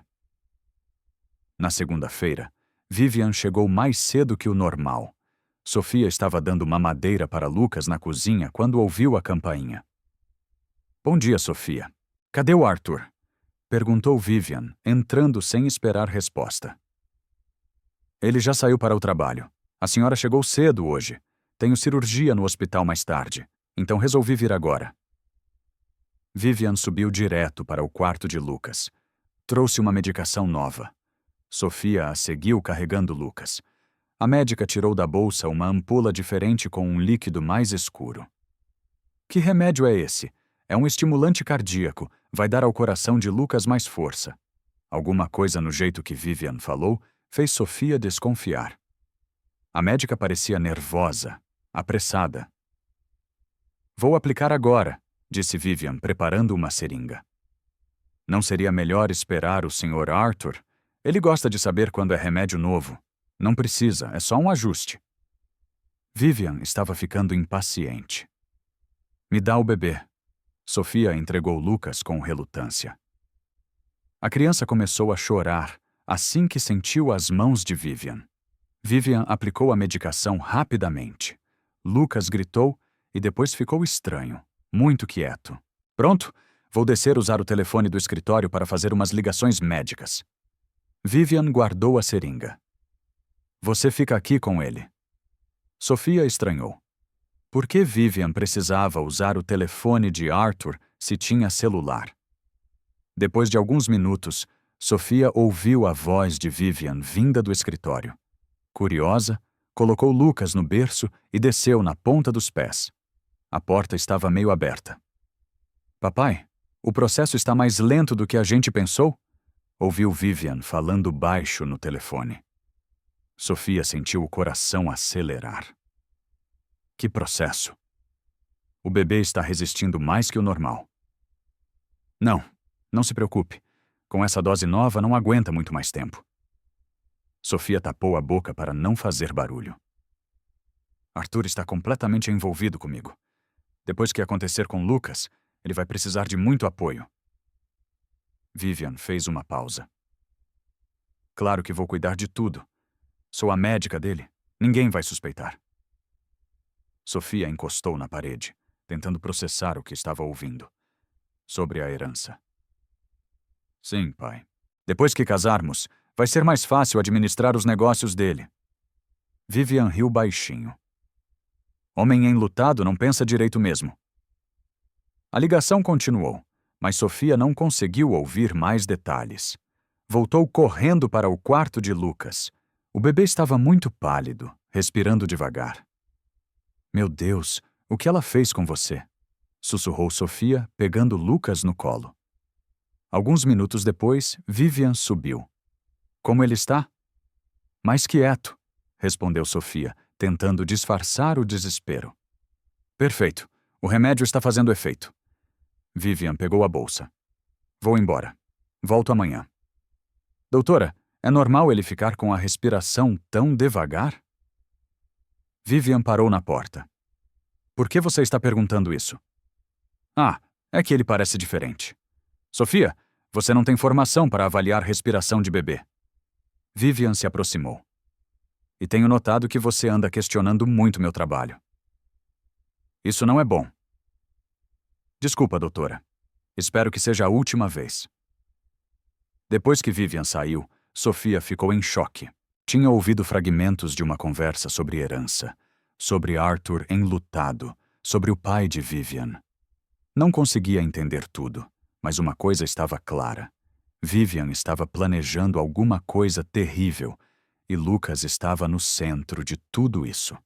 Na segunda-feira, Vivian chegou mais cedo que o normal. Sofia estava dando mamadeira para Lucas na cozinha quando ouviu a campainha. Bom dia, Sofia. Cadê o Arthur? Perguntou Vivian, entrando sem esperar resposta. Ele já saiu para o trabalho. A senhora chegou cedo hoje. Tenho cirurgia no hospital mais tarde, então resolvi vir agora. Vivian subiu direto para o quarto de Lucas. Trouxe uma medicação nova. Sofia a seguiu carregando Lucas. A médica tirou da bolsa uma ampola diferente com um líquido mais escuro. Que remédio é esse? É um estimulante cardíaco. Vai dar ao coração de Lucas mais força. Alguma coisa no jeito que Vivian falou fez Sofia desconfiar. A médica parecia nervosa, apressada. Vou aplicar agora, disse Vivian, preparando uma seringa. Não seria melhor esperar o Sr. Arthur? Ele gosta de saber quando é remédio novo. Não precisa, é só um ajuste. Vivian estava ficando impaciente. Me dá o bebê. Sofia entregou Lucas com relutância. A criança começou a chorar assim que sentiu as mãos de Vivian. Vivian aplicou a medicação rapidamente. Lucas gritou e depois ficou estranho, muito quieto. Pronto, vou descer usar o telefone do escritório para fazer umas ligações médicas. Vivian guardou a seringa. Você fica aqui com ele. Sofia estranhou. Por que Vivian precisava usar o telefone de Arthur se tinha celular? Depois de alguns minutos, Sofia ouviu a voz de Vivian vinda do escritório. Curiosa, colocou Lucas no berço e desceu na ponta dos pés. A porta estava meio aberta. Papai, o processo está mais lento do que a gente pensou? Ouviu Vivian falando baixo no telefone. Sofia sentiu o coração acelerar. Que processo? O bebê está resistindo mais que o normal. Não se preocupe. Com essa dose nova não aguenta muito mais tempo. Sofia tapou a boca para não fazer barulho. Arthur está completamente envolvido comigo. Depois que acontecer com Lucas, ele vai precisar de muito apoio. Vivian fez uma pausa. Claro que vou cuidar de tudo. Sou a médica dele. Ninguém vai suspeitar. Sofia encostou na parede, tentando processar o que estava ouvindo. Sobre a herança. Sim, pai. Depois que casarmos, vai ser mais fácil administrar os negócios dele. Vivian riu baixinho. Homem enlutado não pensa direito mesmo. A ligação continuou, mas Sofia não conseguiu ouvir mais detalhes. Voltou correndo para o quarto de Lucas. O bebê estava muito pálido, respirando devagar. Meu Deus, o que ela fez com você? Sussurrou Sofia, pegando Lucas no colo. Alguns minutos depois, Vivian subiu. Como ele está? Mais quieto, respondeu Sofia, tentando disfarçar o desespero. Perfeito. O remédio está fazendo efeito. Vivian pegou a bolsa. Vou embora. Volto amanhã. Doutora, é normal ele ficar com a respiração tão devagar? Vivian parou na porta. Por que você está perguntando isso? Ah, é que ele parece diferente. Sofia, você não tem formação para avaliar respiração de bebê. Vivian se aproximou. E tenho notado que você anda questionando muito meu trabalho. Isso não é bom. Desculpa, doutora. Espero que seja a última vez. Depois que Vivian saiu, Sofia ficou em choque. Tinha ouvido fragmentos de uma conversa sobre herança, sobre Arthur enlutado, sobre o pai de Vivian. Não conseguia entender tudo, mas uma coisa estava clara. Vivian estava planejando alguma coisa terrível e Lucas estava no centro de tudo isso.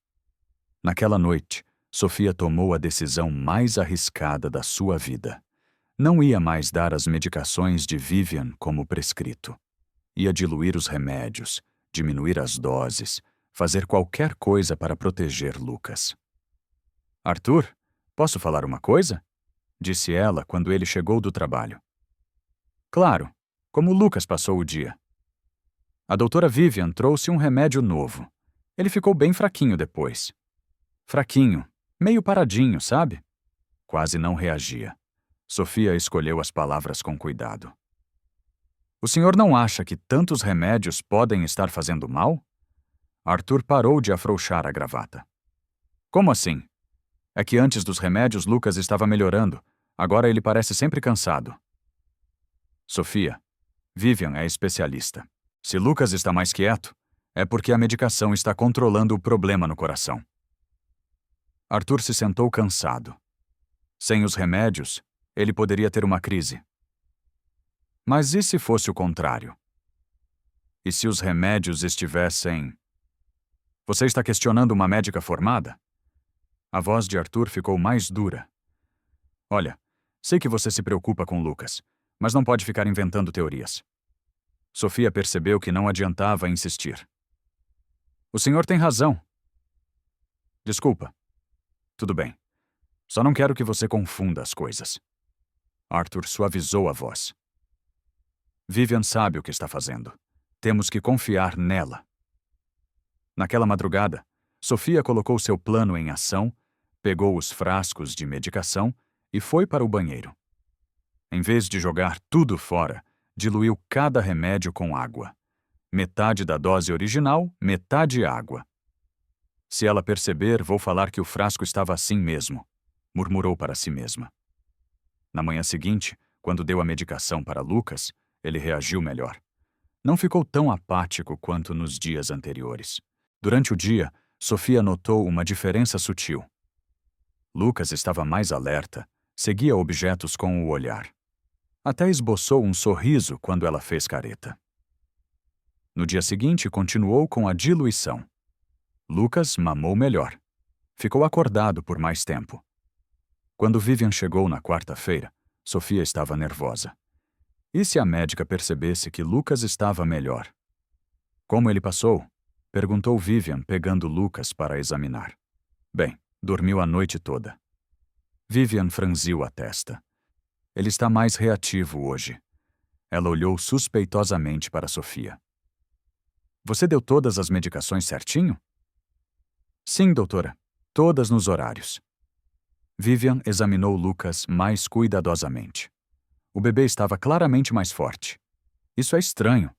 Naquela noite, Sofia tomou a decisão mais arriscada da sua vida. Não ia mais dar as medicações de Vivian como prescrito. Ia diluir os remédios, diminuir as doses, fazer qualquer coisa para proteger Lucas. Arthur, posso falar uma coisa? Disse ela quando ele chegou do trabalho. Claro, como Lucas passou o dia. A doutora Vivian trouxe um remédio novo. Ele ficou bem fraquinho depois. Fraquinho, meio paradinho, sabe? Quase não reagia. Sofia escolheu as palavras com cuidado. O senhor não acha que tantos remédios podem estar fazendo mal? Arthur parou de afrouxar a gravata. Como assim? É que antes dos remédios Lucas estava melhorando. Agora ele parece sempre cansado. Sofia, Vivian é especialista. Se Lucas está mais quieto, é porque a medicação está controlando o problema no coração. Arthur se sentou cansado. Sem os remédios, ele poderia ter uma crise. Mas e se fosse o contrário? E se os remédios estivessem... Você está questionando uma médica formada? A voz de Arthur ficou mais dura. Olha, sei que você se preocupa com Lucas, mas não pode ficar inventando teorias. Sofia percebeu que não adiantava insistir. O senhor tem razão. Desculpa. Tudo bem. Só não quero que você confunda as coisas. Arthur suavizou a voz. Vivian sabe o que está fazendo. Temos que confiar nela. Naquela madrugada, Sofia colocou seu plano em ação, pegou os frascos de medicação e foi para o banheiro. Em vez de jogar tudo fora, diluiu cada remédio com água. Metade da dose original, metade água. Se ela perceber, vou falar que o frasco estava assim mesmo, murmurou para si mesma. Na manhã seguinte, quando deu a medicação para Lucas, ele reagiu melhor. Não ficou tão apático quanto nos dias anteriores. Durante o dia, Sofia notou uma diferença sutil. Lucas estava mais alerta, seguia objetos com o olhar. Até esboçou um sorriso quando ela fez careta. No dia seguinte, continuou com a diluição. Lucas mamou melhor. Ficou acordado por mais tempo. Quando Vivian chegou na quarta-feira, Sofia estava nervosa. E se a médica percebesse que Lucas estava melhor? Como ele passou? Perguntou Vivian, pegando Lucas para examinar. Bem, dormiu a noite toda. Vivian franziu a testa. Ele está mais reativo hoje. Ela olhou suspeitosamente para Sofia. Você deu todas as medicações certinho? Sim, doutora. Todas nos horários. Vivian examinou Lucas mais cuidadosamente. O bebê estava claramente mais forte. Isso é estranho.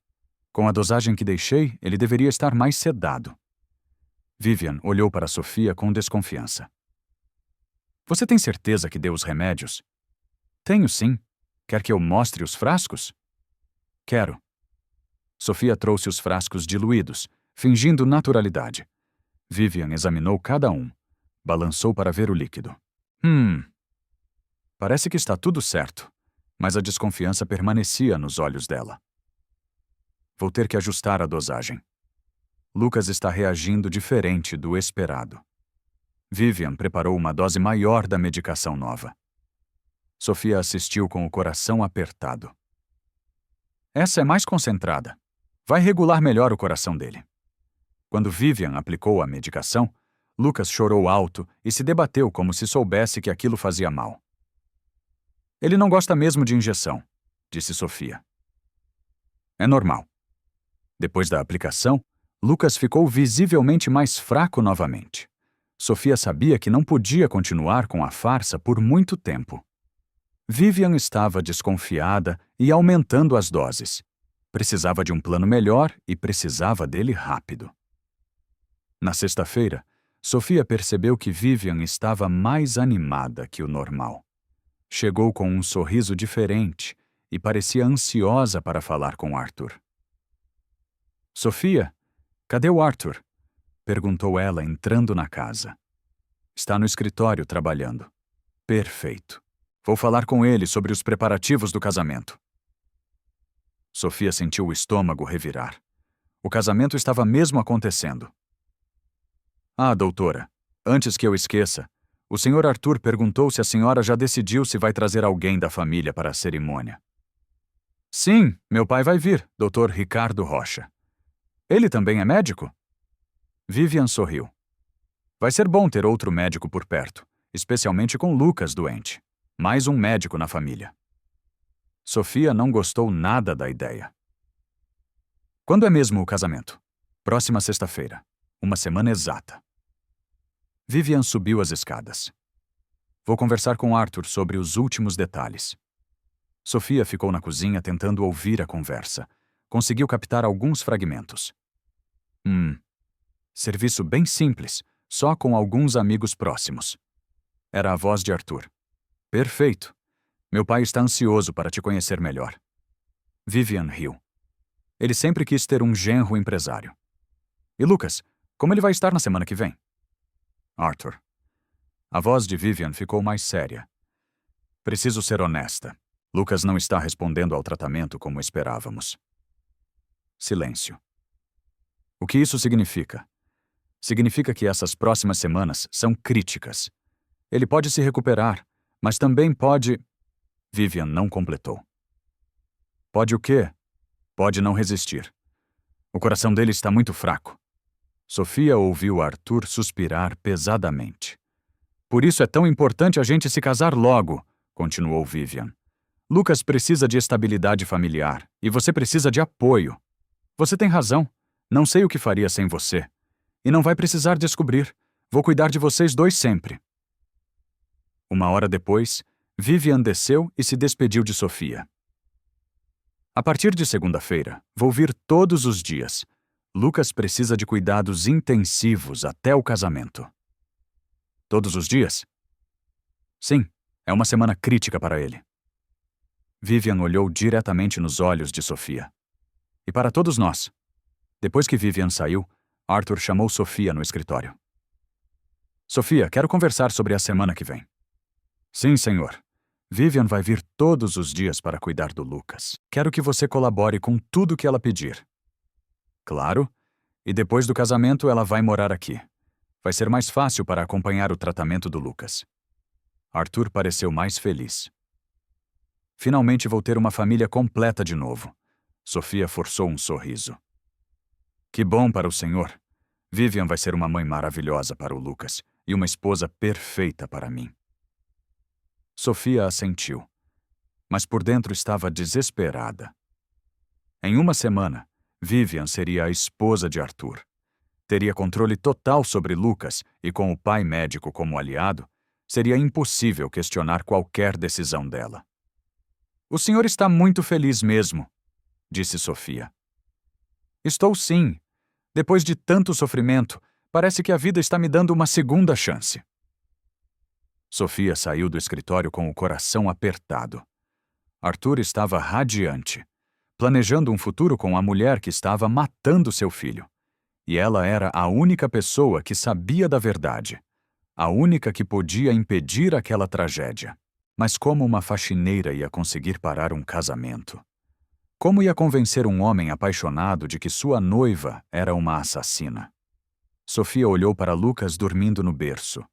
Com a dosagem que deixei, ele deveria estar mais sedado. Vivian olhou para Sofia com desconfiança. Você tem certeza que deu os remédios? Tenho sim. Quer que eu mostre os frascos? Quero. Sofia trouxe os frascos diluídos, fingindo naturalidade. Vivian examinou cada um. Balançou para ver o líquido. Parece que está tudo certo, mas a desconfiança permanecia nos olhos dela. Vou ter que ajustar a dosagem. Lucas está reagindo diferente do esperado. Vivian preparou uma dose maior da medicação nova. Sofia assistiu com o coração apertado. Essa é mais concentrada. Vai regular melhor o coração dele. Quando Vivian aplicou a medicação, Lucas chorou alto e se debateu como se soubesse que aquilo fazia mal. Ele não gosta mesmo de injeção, disse Sofia. É normal. Depois da aplicação, Lucas ficou visivelmente mais fraco novamente. Sofia sabia que não podia continuar com a farsa por muito tempo. Vivian estava desconfiada e aumentando as doses. Precisava de um plano melhor e precisava dele rápido. Na sexta-feira, Sofia percebeu que Vivian estava mais animada que o normal. Chegou com um sorriso diferente e parecia ansiosa para falar com Arthur. Sofia, cadê o Arthur? Perguntou ela entrando na casa. Está no escritório trabalhando. Perfeito. Vou falar com ele sobre os preparativos do casamento. Sofia sentiu o estômago revirar. O casamento estava mesmo acontecendo. Ah, doutora, antes que eu esqueça, o senhor Arthur perguntou se a senhora já decidiu se vai trazer alguém da família para a cerimônia. Sim, meu pai vai vir, Dr. Ricardo Rocha. Ele também é médico? Vivian sorriu. Vai ser bom ter outro médico por perto, especialmente com Lucas doente. Mais um médico na família. Sofia não gostou nada da ideia. Quando é mesmo o casamento? Próxima sexta-feira. Uma semana exata. Vivian subiu as escadas. Vou conversar com Arthur sobre os últimos detalhes. Sofia ficou na cozinha tentando ouvir a conversa. Conseguiu captar alguns fragmentos. Serviço bem simples, só com alguns amigos próximos. Era a voz de Arthur. Perfeito. Meu pai está ansioso para te conhecer melhor. Vivian riu. Ele sempre quis ter um genro empresário. E Lucas, como ele vai estar na semana que vem? Arthur. A voz de Vivian ficou mais séria. Preciso ser honesta. Lucas não está respondendo ao tratamento como esperávamos. Silêncio. O que isso significa? Significa que essas próximas semanas são críticas. Ele pode se recuperar, mas também pode... Vivian não completou. Pode o quê? Pode não resistir. O coração dele está muito fraco. Sofia ouviu Arthur suspirar pesadamente. Por isso é tão importante a gente se casar logo, continuou Vivian. Lucas precisa de estabilidade familiar e você precisa de apoio. Você tem razão. Não sei o que faria sem você. E não vai precisar descobrir. Vou cuidar de vocês dois sempre. Uma hora depois, Vivian desceu e se despediu de Sofia. A partir de segunda-feira, vou vir todos os dias. Lucas precisa de cuidados intensivos até o casamento. Todos os dias? Sim, é uma semana crítica para ele. Vivian olhou diretamente nos olhos de Sofia. E para todos nós. Depois que Vivian saiu, Arthur chamou Sofia no escritório. Sofia, quero conversar sobre a semana que vem. Sim, senhor. Vivian vai vir todos os dias para cuidar do Lucas. Quero que você colabore com tudo que ela pedir. Claro. E depois do casamento, ela vai morar aqui. Vai ser mais fácil para acompanhar o tratamento do Lucas. Arthur pareceu mais feliz. Finalmente vou ter uma família completa de novo. Sofia forçou um sorriso. Que bom para o senhor. Vivian vai ser uma mãe maravilhosa para o Lucas e uma esposa perfeita para mim. Sofia assentiu, mas por dentro estava desesperada. Em uma semana, Vivian seria a esposa de Arthur. Teria controle total sobre Lucas e, com o pai médico como aliado, seria impossível questionar qualquer decisão dela. O senhor está muito feliz mesmo, disse Sofia. Estou sim. Depois de tanto sofrimento, parece que a vida está me dando uma segunda chance. Sofia saiu do escritório com o coração apertado. Arthur estava radiante, planejando um futuro com a mulher que estava matando seu filho. E ela era a única pessoa que sabia da verdade, a única que podia impedir aquela tragédia. Mas como uma faxineira ia conseguir parar um casamento? Como ia convencer um homem apaixonado de que sua noiva era uma assassina? Sofia olhou para Lucas dormindo no berço.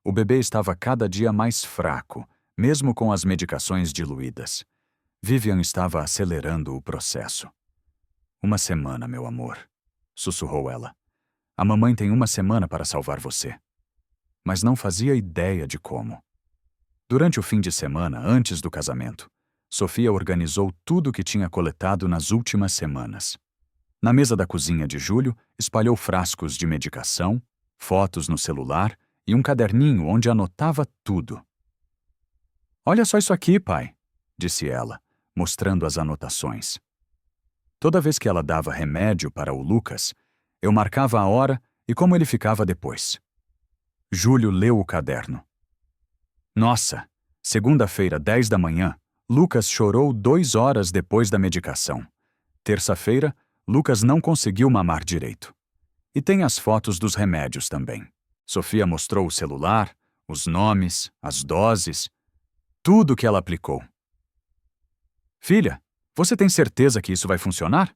O bebê estava cada dia mais fraco, mesmo com as medicações diluídas. Vivian estava acelerando o processo. Uma semana, meu amor, sussurrou ela. A mamãe tem uma semana para salvar você. Mas não fazia ideia de como. Durante o fim de semana, antes do casamento, Sofia organizou tudo o que tinha coletado nas últimas semanas. Na mesa da cozinha de Júlio, espalhou frascos de medicação, fotos no celular e um caderninho onde anotava tudo. Olha só isso aqui, pai, disse ela, mostrando as anotações. Toda vez que ela dava remédio para o Lucas, eu marcava a hora e como ele ficava depois. Júlio leu o caderno. Nossa, segunda-feira, 10 da manhã, Lucas chorou 2 horas depois da medicação. Terça-feira, Lucas não conseguiu mamar direito. E tem as fotos dos remédios também. Sofia mostrou o celular, os nomes, as doses, tudo que ela aplicou. Filha, você tem certeza que isso vai funcionar?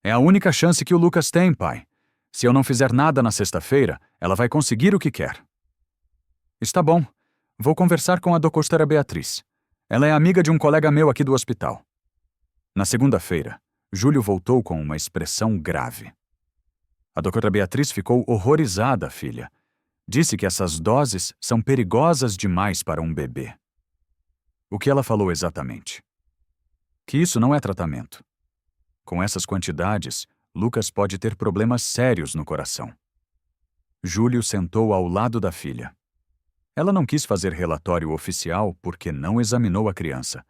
É a única chance que o Lucas tem, pai. Se eu não fizer nada na sexta-feira, ela vai conseguir o que quer. Está bom. Vou conversar com a doutora Beatriz. Ela é amiga de um colega meu aqui do hospital. Na segunda-feira, Júlio voltou com uma expressão grave. A doutora Beatriz ficou horrorizada, filha. Disse que essas doses são perigosas demais para um bebê. O que ela falou exatamente? Que isso não é tratamento. Com essas quantidades, Lucas pode ter problemas sérios no coração. Júlio sentou ao lado da filha. Ela não quis fazer relatório oficial porque não examinou a criança,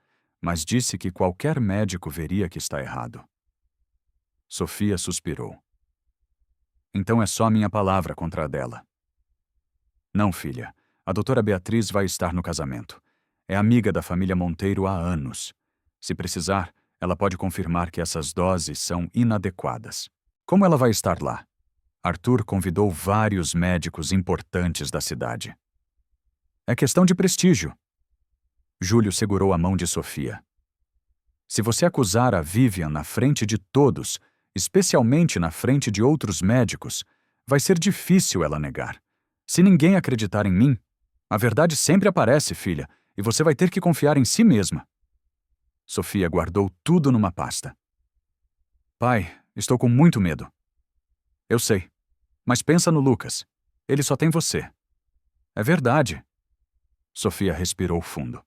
mas disse que qualquer médico veria que está errado. Sofia suspirou. Então é só minha palavra contra a dela. Não, filha. A doutora Beatriz vai estar no casamento. É amiga da família Monteiro há anos. Se precisar, ela pode confirmar que essas doses são inadequadas. Como ela vai estar lá? Arthur convidou vários médicos importantes da cidade. É questão de prestígio. Júlio segurou a mão de Sofia. Se você acusar a Vivian na frente de todos, especialmente na frente de outros médicos, vai ser difícil ela negar. Se ninguém acreditar em mim, a verdade sempre aparece, filha, e você vai ter que confiar em si mesma. Sofia guardou tudo numa pasta. Pai, estou com muito medo. Eu sei, mas pensa no Lucas. Ele só tem você. É verdade. Sofia respirou fundo.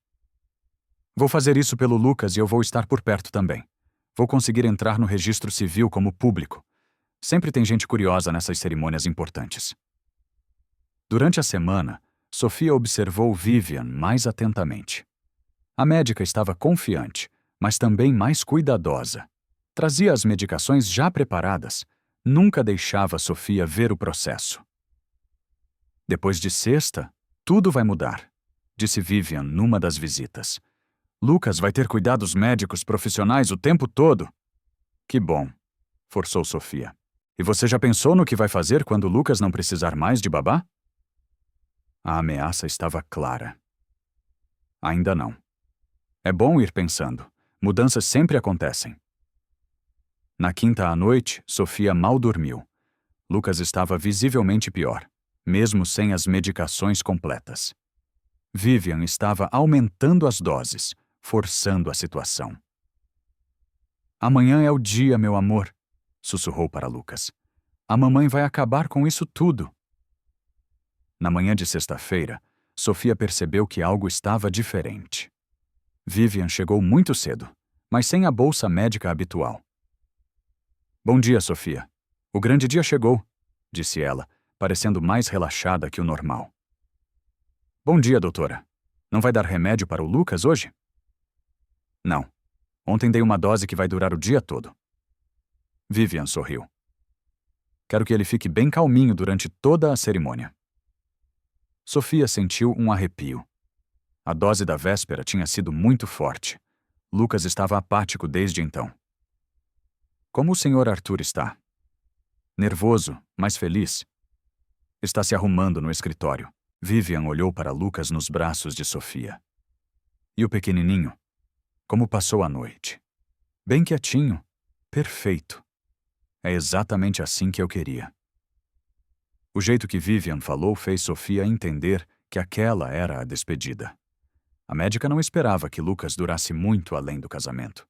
Vou fazer isso pelo Lucas e eu vou estar por perto também. Vou conseguir entrar no registro civil como público. Sempre tem gente curiosa nessas cerimônias importantes. Durante a semana, Sofia observou Vivian mais atentamente. A médica estava confiante, mas também mais cuidadosa. Trazia as medicações já preparadas. Nunca deixava Sofia ver o processo. Depois de sexta, tudo vai mudar, disse Vivian numa das visitas. Lucas vai ter cuidados médicos profissionais o tempo todo. Que bom, forçou Sofia. E você já pensou no que vai fazer quando Lucas não precisar mais de babá? A ameaça estava clara. Ainda não. É bom ir pensando. Mudanças sempre acontecem. Na quinta à noite, Sofia mal dormiu. Lucas estava visivelmente pior, mesmo sem as medicações completas. Vivian estava aumentando as doses, forçando a situação. Amanhã é o dia, meu amor, sussurrou para Lucas. A mamãe vai acabar com isso tudo. Na manhã de sexta-feira, Sofia percebeu que algo estava diferente. Vivian chegou muito cedo, mas sem a bolsa médica habitual. Bom dia, Sofia. O grande dia chegou, disse ela, parecendo mais relaxada que o normal. Bom dia, doutora. Não vai dar remédio para o Lucas hoje? Não. Ontem dei uma dose que vai durar o dia todo. Vivian sorriu. Quero que ele fique bem calminho durante toda a cerimônia. Sofia sentiu um arrepio. A dose da véspera tinha sido muito forte. Lucas estava apático desde então. Como o senhor Arthur está? Nervoso, mas feliz. Está se arrumando no escritório. Vivian olhou para Lucas nos braços de Sofia. E o pequenininho? Como passou a noite? Bem quietinho. Perfeito. É exatamente assim que eu queria. O jeito que Vivian falou fez Sofia entender que aquela era a despedida. A médica não esperava que Lucas durasse muito além do casamento.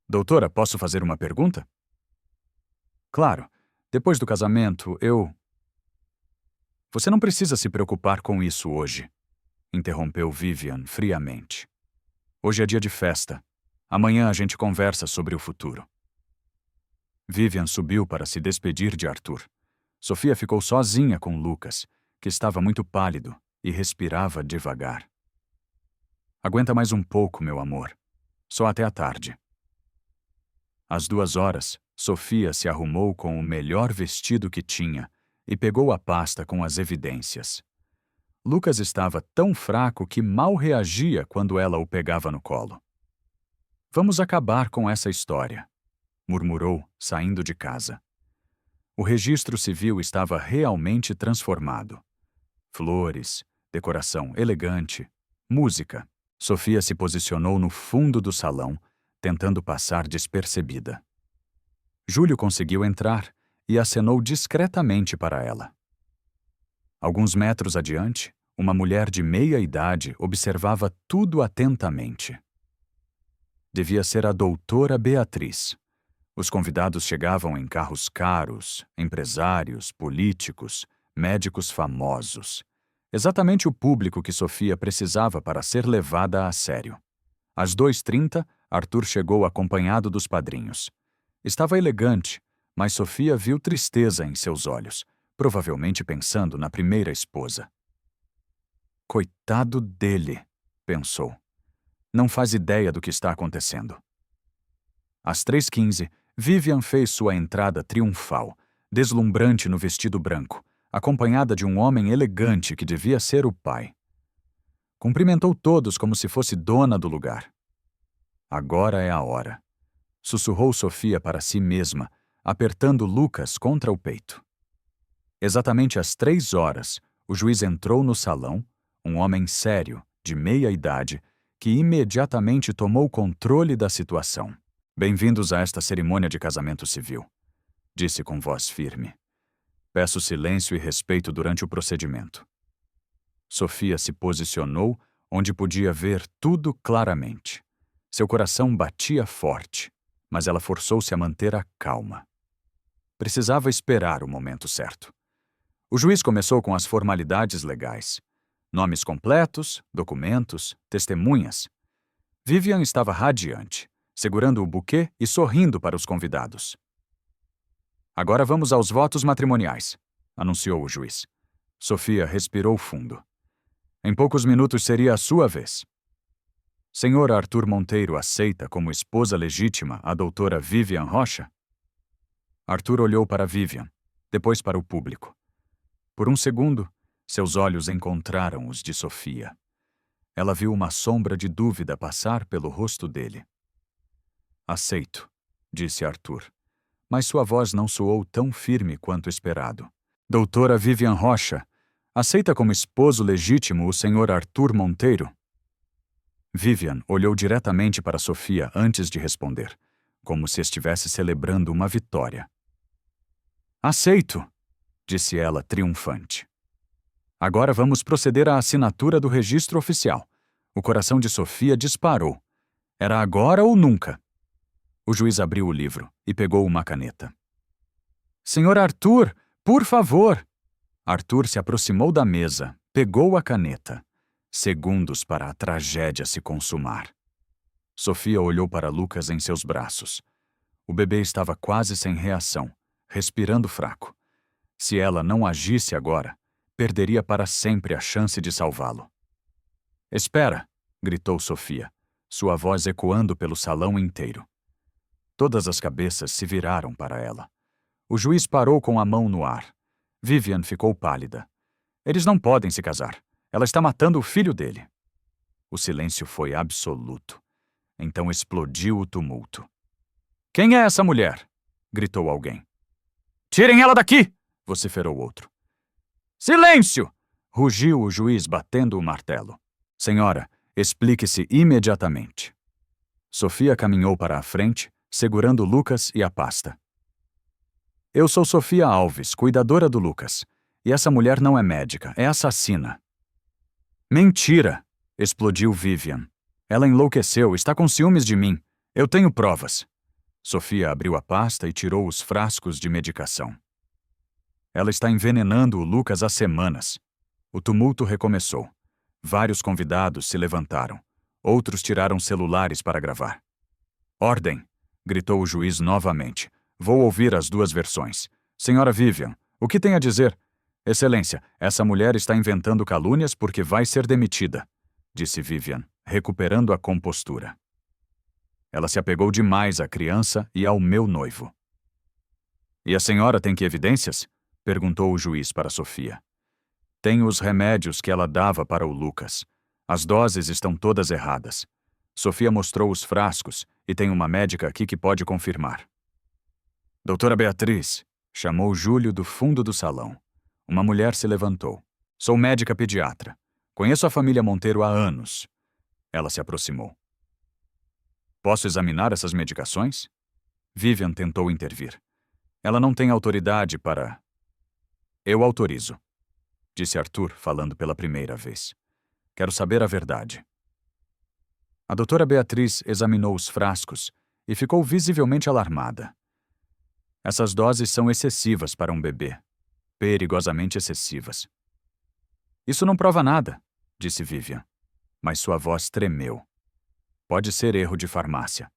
Doutora, posso fazer uma pergunta? Claro. Depois do casamento, Você não precisa se preocupar com isso hoje, interrompeu Vivian friamente. Hoje é dia de festa. Amanhã a gente conversa sobre o futuro. Vivian subiu para se despedir de Arthur. Sofia ficou sozinha com Lucas, que estava muito pálido e respirava devagar. Aguenta mais um pouco, meu amor. Só até a tarde. Às 2h, Sofia se arrumou com o melhor vestido que tinha e pegou a pasta com as evidências. Lucas estava tão fraco que mal reagia quando ela o pegava no colo. Vamos acabar com essa história, murmurou, saindo de casa. O registro civil estava realmente transformado. Flores, decoração elegante, música. Sofia se posicionou no fundo do salão, tentando passar despercebida. Júlio conseguiu entrar e acenou discretamente para ela. Alguns metros adiante, uma mulher de meia idade observava tudo atentamente. Devia ser a doutora Beatriz. Os convidados chegavam em carros caros, empresários, políticos, médicos famosos. Exatamente o público que Sofia precisava para ser levada a sério. Às 2h30, Arthur chegou acompanhado dos padrinhos. Estava elegante, mas Sofia viu tristeza em seus olhos, provavelmente pensando na primeira esposa. Coitado dele, pensou. Não faz ideia do que está acontecendo. Às 3h15, Vivian fez sua entrada triunfal, deslumbrante no vestido branco, acompanhada de um homem elegante que devia ser o pai. Cumprimentou todos como se fosse dona do lugar. Agora é a hora, sussurrou Sofia para si mesma, apertando Lucas contra o peito. Exatamente às 3h, o juiz entrou no salão, um homem sério, de meia idade, que imediatamente tomou controle da situação. Bem-vindos a esta cerimônia de casamento civil, disse com voz firme. Peço silêncio e respeito durante o procedimento. Sofia se posicionou onde podia ver tudo claramente. Seu coração batia forte, mas ela forçou-se a manter a calma. Precisava esperar o momento certo. O juiz começou com as formalidades legais. Nomes completos, documentos, testemunhas. Vivian estava radiante, segurando o buquê e sorrindo para os convidados. Agora vamos aos votos matrimoniais, anunciou o juiz. Sofia respirou fundo. Em poucos minutos seria a sua vez. Senhor Arthur Monteiro aceita como esposa legítima a doutora Vivian Rocha? Arthur olhou para Vivian, depois para o público. Por um segundo, seus olhos encontraram os de Sofia. Ela viu uma sombra de dúvida passar pelo rosto dele. Aceito, disse Arthur, mas sua voz não soou tão firme quanto esperado. Doutora Vivian Rocha, aceita como esposo legítimo o senhor Arthur Monteiro? Vivian olhou diretamente para Sofia antes de responder, como se estivesse celebrando uma vitória. Aceito, disse ela triunfante. Agora vamos proceder à assinatura do registro oficial. O coração de Sofia disparou. Era agora ou nunca? O juiz abriu o livro e pegou uma caneta. Senhor Arthur, por favor! Arthur se aproximou da mesa, pegou a caneta. Segundos para a tragédia se consumar. Sofia olhou para Lucas em seus braços. O bebê estava quase sem reação, respirando fraco. Se ela não agisse agora, perderia para sempre a chance de salvá-lo. Espera! Gritou Sofia, sua voz ecoando pelo salão inteiro. Todas as cabeças se viraram para ela. O juiz parou com a mão no ar. Vivian ficou pálida. Eles não podem se casar. Ela está matando o filho dele. O silêncio foi absoluto. Então explodiu o tumulto. Quem é essa mulher? Gritou alguém. Tirem ela daqui! Vociferou outro. Silêncio! Rugiu o juiz batendo o martelo. Senhora, explique-se imediatamente. Sofia caminhou para a frente, segurando Lucas e a pasta. Eu sou Sofia Alves, cuidadora do Lucas. E essa mulher não é médica, é assassina. Mentira! Explodiu Vivian. Ela enlouqueceu, está com ciúmes de mim. Eu tenho provas. Sofia abriu a pasta e tirou os frascos de medicação. Ela está envenenando o Lucas há semanas. O tumulto recomeçou. Vários convidados se levantaram. Outros tiraram celulares para gravar. Ordem! Gritou o juiz novamente. Vou ouvir as duas versões. Senhora Vivian, o que tem a dizer? Excelência, essa mulher está inventando calúnias porque vai ser demitida, disse Vivian, recuperando a compostura. Ela se apegou demais à criança e ao meu noivo. E a senhora tem que evidências? Perguntou o juiz para Sofia. Tenho os remédios que ela dava para o Lucas. As doses estão todas erradas. Sofia mostrou os frascos e tem uma médica aqui que pode confirmar. Doutora Beatriz, chamou Júlio do fundo do salão. Uma mulher se levantou. Sou médica pediatra. Conheço a família Monteiro há anos. Ela se aproximou. Posso examinar essas medicações? Vivian tentou intervir. Ela não tem autoridade para... Eu autorizo, disse Arthur, falando pela primeira vez. Quero saber a verdade. A doutora Beatriz examinou os frascos e ficou visivelmente alarmada. Essas doses são excessivas para um bebê. Perigosamente excessivas. Isso não prova nada, disse Vivian, mas sua voz tremeu. Pode ser erro de farmácia.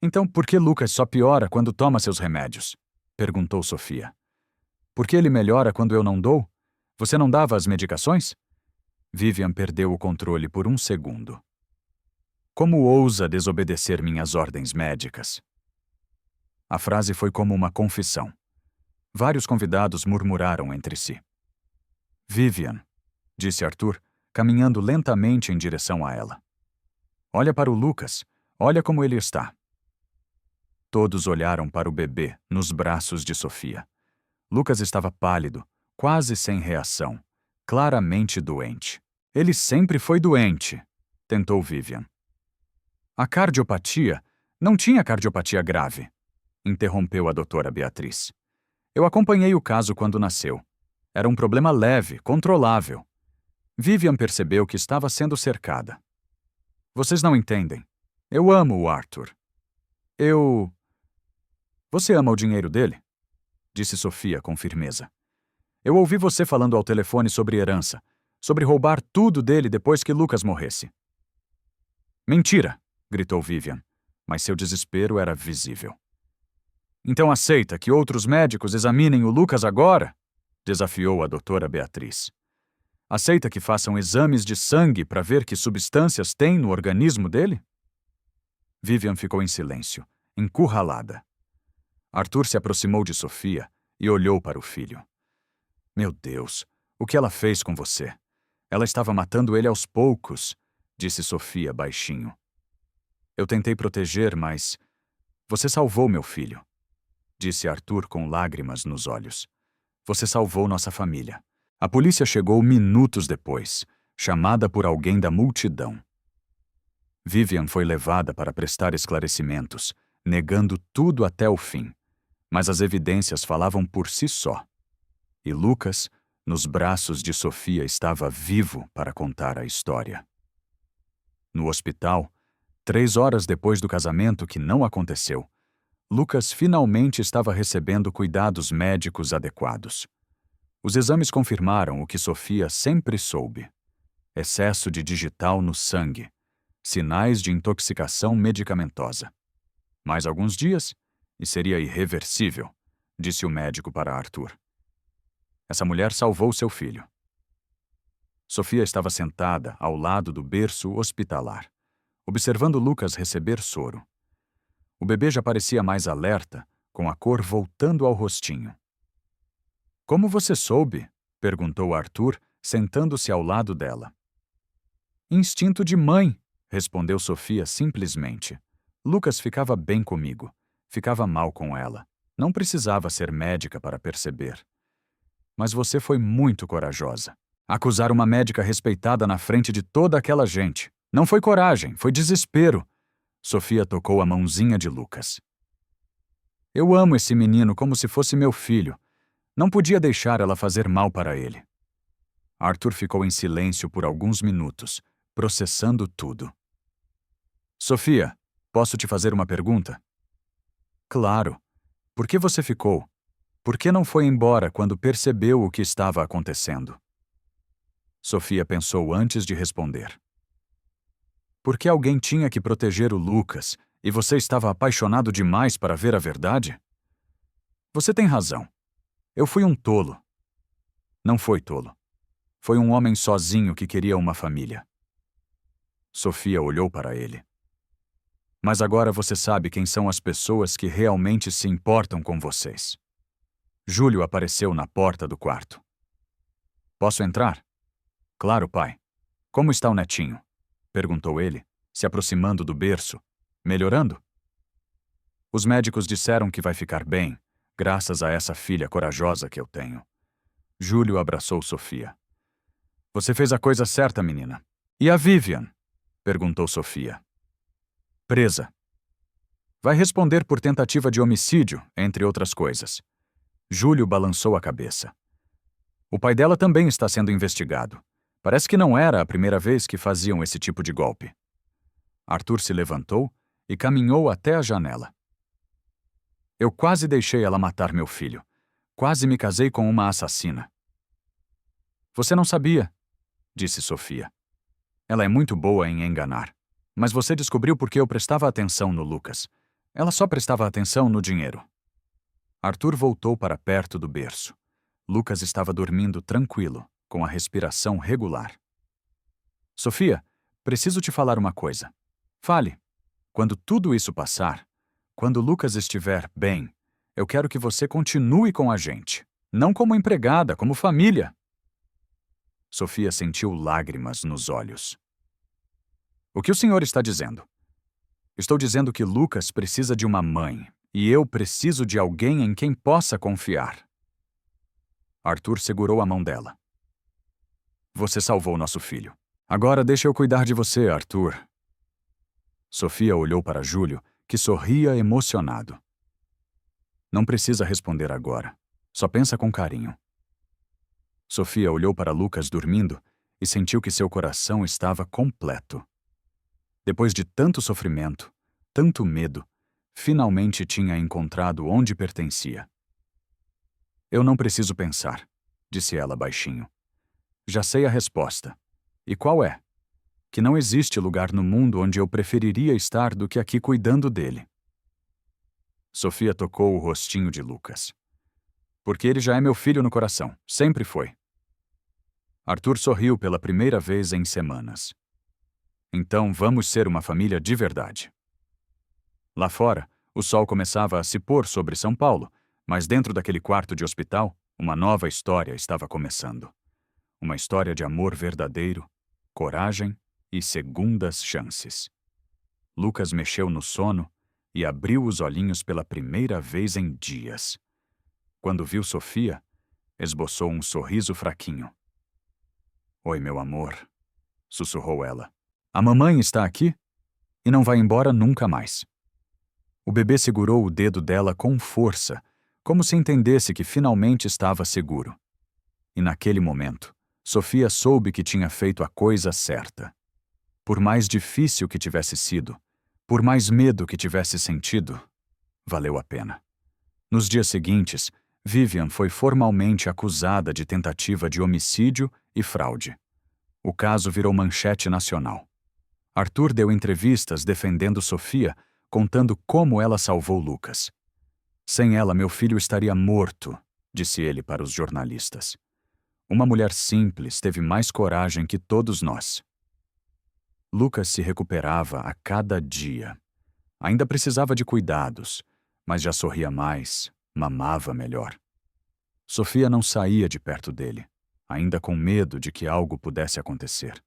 Então por que Lucas só piora quando toma seus remédios? Perguntou Sofia. Por que ele melhora quando eu não dou? Você não dava as medicações? Vivian perdeu o controle por um segundo. Como ousa desobedecer minhas ordens médicas? A frase foi como uma confissão. Vários convidados murmuraram entre si. Vivian, disse Arthur, caminhando lentamente em direção a ela. Olha para o Lucas. Olha como ele está. Todos olharam para o bebê nos braços de Sofia. Lucas estava pálido, quase sem reação, claramente doente. Ele sempre foi doente, tentou Vivian. A cardiopatia não tinha cardiopatia grave, interrompeu a doutora Beatriz. Eu acompanhei o caso quando nasceu. Era um problema leve, controlável. Vivian percebeu que estava sendo cercada. Vocês não entendem. Eu amo o Arthur. Você ama o dinheiro dele? Disse Sofia com firmeza. Eu ouvi você falando ao telefone sobre herança, sobre roubar tudo dele depois que Lucas morresse. Mentira! Gritou Vivian, mas seu desespero era visível. Então aceita que outros médicos examinem o Lucas agora? Desafiou a doutora Beatriz. Aceita que façam exames de sangue para ver que substâncias tem no organismo dele? Vivian ficou em silêncio, encurralada. Arthur se aproximou de Sofia e olhou para o filho. Meu Deus, o que ela fez com você? Ela estava matando ele aos poucos, disse Sofia baixinho. Eu tentei proteger, mas... Você salvou meu filho, disse Arthur com lágrimas nos olhos. Você salvou nossa família. A polícia chegou minutos depois, chamada por alguém da multidão. Vivian foi levada para prestar esclarecimentos, negando tudo até o fim. Mas as evidências falavam por si só. E Lucas, nos braços de Sofia, estava vivo para contar a história. No hospital, 3 horas depois do casamento que não aconteceu, Lucas finalmente estava recebendo cuidados médicos adequados. Os exames confirmaram o que Sofia sempre soube: excesso de digital no sangue, sinais de intoxicação medicamentosa. Mais alguns dias e seria irreversível, disse o médico para Arthur. Essa mulher salvou seu filho. Sofia estava sentada ao lado do berço hospitalar, observando Lucas receber soro. O bebê já parecia mais alerta, com a cor voltando ao rostinho. Como você soube? Perguntou Arthur, sentando-se ao lado dela. Instinto de mãe, respondeu Sofia simplesmente. Lucas ficava bem comigo. Ficava mal com ela. Não precisava ser médica para perceber. Mas você foi muito corajosa. Acusar uma médica respeitada na frente de toda aquela gente. Não foi coragem, foi desespero. Sofia tocou a mãozinha de Lucas. Eu amo esse menino como se fosse meu filho. Não podia deixar ela fazer mal para ele. Arthur ficou em silêncio por alguns minutos, processando tudo. Sofia, posso te fazer uma pergunta? Claro. Por que você ficou? Por que não foi embora quando percebeu o que estava acontecendo? Sofia pensou antes de responder. Porque alguém tinha que proteger o Lucas e você estava apaixonado demais para ver a verdade? Você tem razão. Eu fui um tolo. Não foi tolo. Foi um homem sozinho que queria uma família. Sofia olhou para ele. Mas agora você sabe quem são as pessoas que realmente se importam com vocês. Júlio apareceu na porta do quarto. Posso entrar? Claro, pai. Como está o netinho? Perguntou ele, se aproximando do berço. Melhorando? Os médicos disseram que vai ficar bem, graças a essa filha corajosa que eu tenho. Júlio abraçou Sofia. Você fez a coisa certa, menina. E a Vivian? Perguntou Sofia. Presa. Vai responder por tentativa de homicídio, entre outras coisas. Júlio balançou a cabeça. O pai dela também está sendo investigado. Parece que não era a primeira vez que faziam esse tipo de golpe. Arthur se levantou e caminhou até a janela. Eu quase deixei ela matar meu filho. Quase me casei com uma assassina. Você não sabia, disse Sofia. Ela é muito boa em enganar. Mas você descobriu porque eu prestava atenção no Lucas. Ela só prestava atenção no dinheiro. Arthur voltou para perto do berço. Lucas estava dormindo tranquilo, com a respiração regular. Sofia, preciso te falar uma coisa. Fale. Quando tudo isso passar, quando Lucas estiver bem, eu quero que você continue com a gente. Não como empregada, como família. Sofia sentiu lágrimas nos olhos. O que o senhor está dizendo? Estou dizendo que Lucas precisa de uma mãe, e eu preciso de alguém em quem possa confiar. Arthur segurou a mão dela. Você salvou nosso filho. Agora deixa eu cuidar de você, Arthur. Sofia olhou para Júlio, que sorria emocionado. Não precisa responder agora. Só pensa com carinho. Sofia olhou para Lucas dormindo e sentiu que seu coração estava completo. Depois de tanto sofrimento, tanto medo, finalmente tinha encontrado onde pertencia. Eu não preciso pensar, disse ela baixinho. Já sei a resposta. E qual é? Que não existe lugar no mundo onde eu preferiria estar do que aqui cuidando dele. Sofia tocou o rostinho de Lucas. Porque ele já é meu filho no coração, sempre foi. Arthur sorriu pela primeira vez em semanas. Então vamos ser uma família de verdade. Lá fora, o sol começava a se pôr sobre São Paulo, mas dentro daquele quarto de hospital, uma nova história estava começando. Uma história de amor verdadeiro, coragem e segundas chances. Lucas mexeu no sono e abriu os olhinhos pela primeira vez em dias. Quando viu Sofia, esboçou um sorriso fraquinho. Oi, meu amor, sussurrou ela. A mamãe está aqui e não vai embora nunca mais. O bebê segurou o dedo dela com força, como se entendesse que finalmente estava seguro. E naquele momento, Sofia soube que tinha feito a coisa certa. Por mais difícil que tivesse sido, por mais medo que tivesse sentido, valeu a pena. Nos dias seguintes, Vivian foi formalmente acusada de tentativa de homicídio e fraude. O caso virou manchete nacional. Arthur deu entrevistas defendendo Sofia, contando como ela salvou Lucas. Sem ela, meu filho estaria morto, disse ele para os jornalistas. Uma mulher simples teve mais coragem que todos nós. Lucas se recuperava a cada dia. Ainda precisava de cuidados, mas já sorria mais, mamava melhor. Sofia não saía de perto dele, ainda com medo de que algo pudesse acontecer.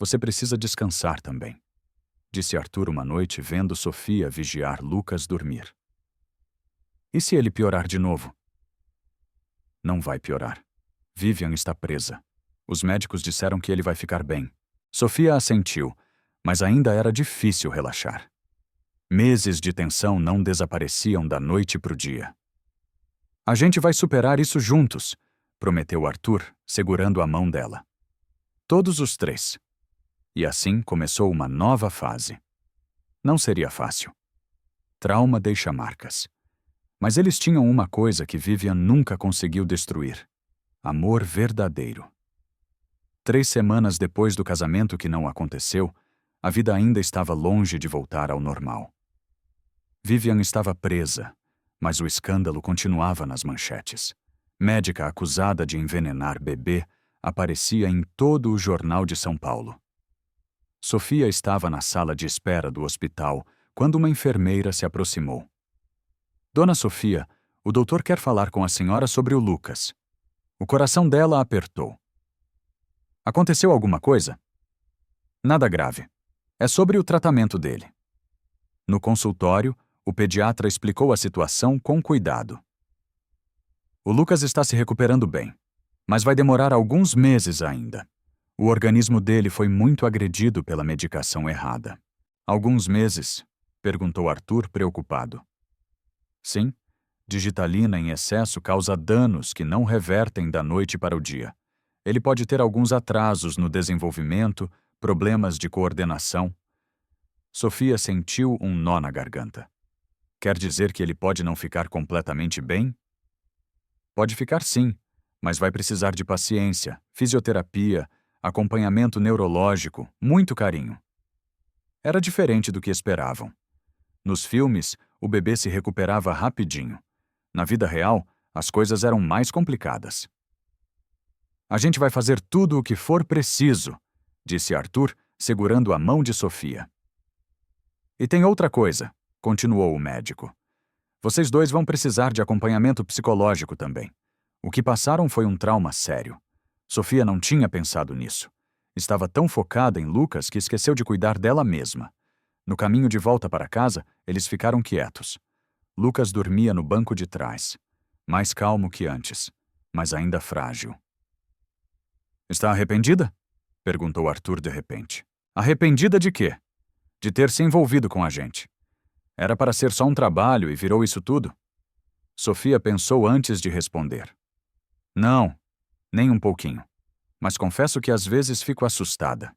Você precisa descansar também, disse Arthur uma noite vendo Sofia vigiar Lucas dormir. E se ele piorar de novo? Não vai piorar. Vivian está presa. Os médicos disseram que ele vai ficar bem. Sofia assentiu, mas ainda era difícil relaxar. Meses de tensão não desapareciam da noite pro dia. A gente vai superar isso juntos, prometeu Arthur, segurando a mão dela. Todos os três. E assim começou uma nova fase. Não seria fácil. Trauma deixa marcas. Mas eles tinham uma coisa que Vivian nunca conseguiu destruir: amor verdadeiro. 3 semanas depois do casamento que não aconteceu, a vida ainda estava longe de voltar ao normal. Vivian estava presa, mas o escândalo continuava nas manchetes. Médica acusada de envenenar bebê aparecia em todo o jornal de São Paulo. Sofia estava na sala de espera do hospital quando uma enfermeira se aproximou. Dona Sofia, o doutor quer falar com a senhora sobre o Lucas. O coração dela apertou. Aconteceu alguma coisa? Nada grave. É sobre o tratamento dele. No consultório, o pediatra explicou a situação com cuidado. O Lucas está se recuperando bem, mas vai demorar alguns meses ainda. O organismo dele foi muito agredido pela medicação errada. Alguns meses? Perguntou Arthur, preocupado. Sim, digitalina em excesso causa danos que não revertem da noite para o dia. Ele pode ter alguns atrasos no desenvolvimento, problemas de coordenação. Sofia sentiu um nó na garganta. Quer dizer que ele pode não ficar completamente bem? Pode ficar sim, mas vai precisar de paciência, fisioterapia, acompanhamento neurológico, muito carinho. Era diferente do que esperavam. Nos filmes, o bebê se recuperava rapidinho. Na vida real, as coisas eram mais complicadas. A gente vai fazer tudo o que for preciso, disse Arthur, segurando a mão de Sofia. E tem outra coisa, continuou o médico. Vocês dois vão precisar de acompanhamento psicológico também. O que passaram foi um trauma sério. Sofia não tinha pensado nisso. Estava tão focada em Lucas que esqueceu de cuidar dela mesma. No caminho de volta para casa, eles ficaram quietos. Lucas dormia no banco de trás, mais calmo que antes, mas ainda frágil. Está arrependida? Perguntou Arthur de repente. Arrependida de quê? De ter se envolvido com a gente. Era para ser só um trabalho e virou isso tudo? Sofia pensou antes de responder. Não, nem um pouquinho. Mas confesso que às vezes fico assustada.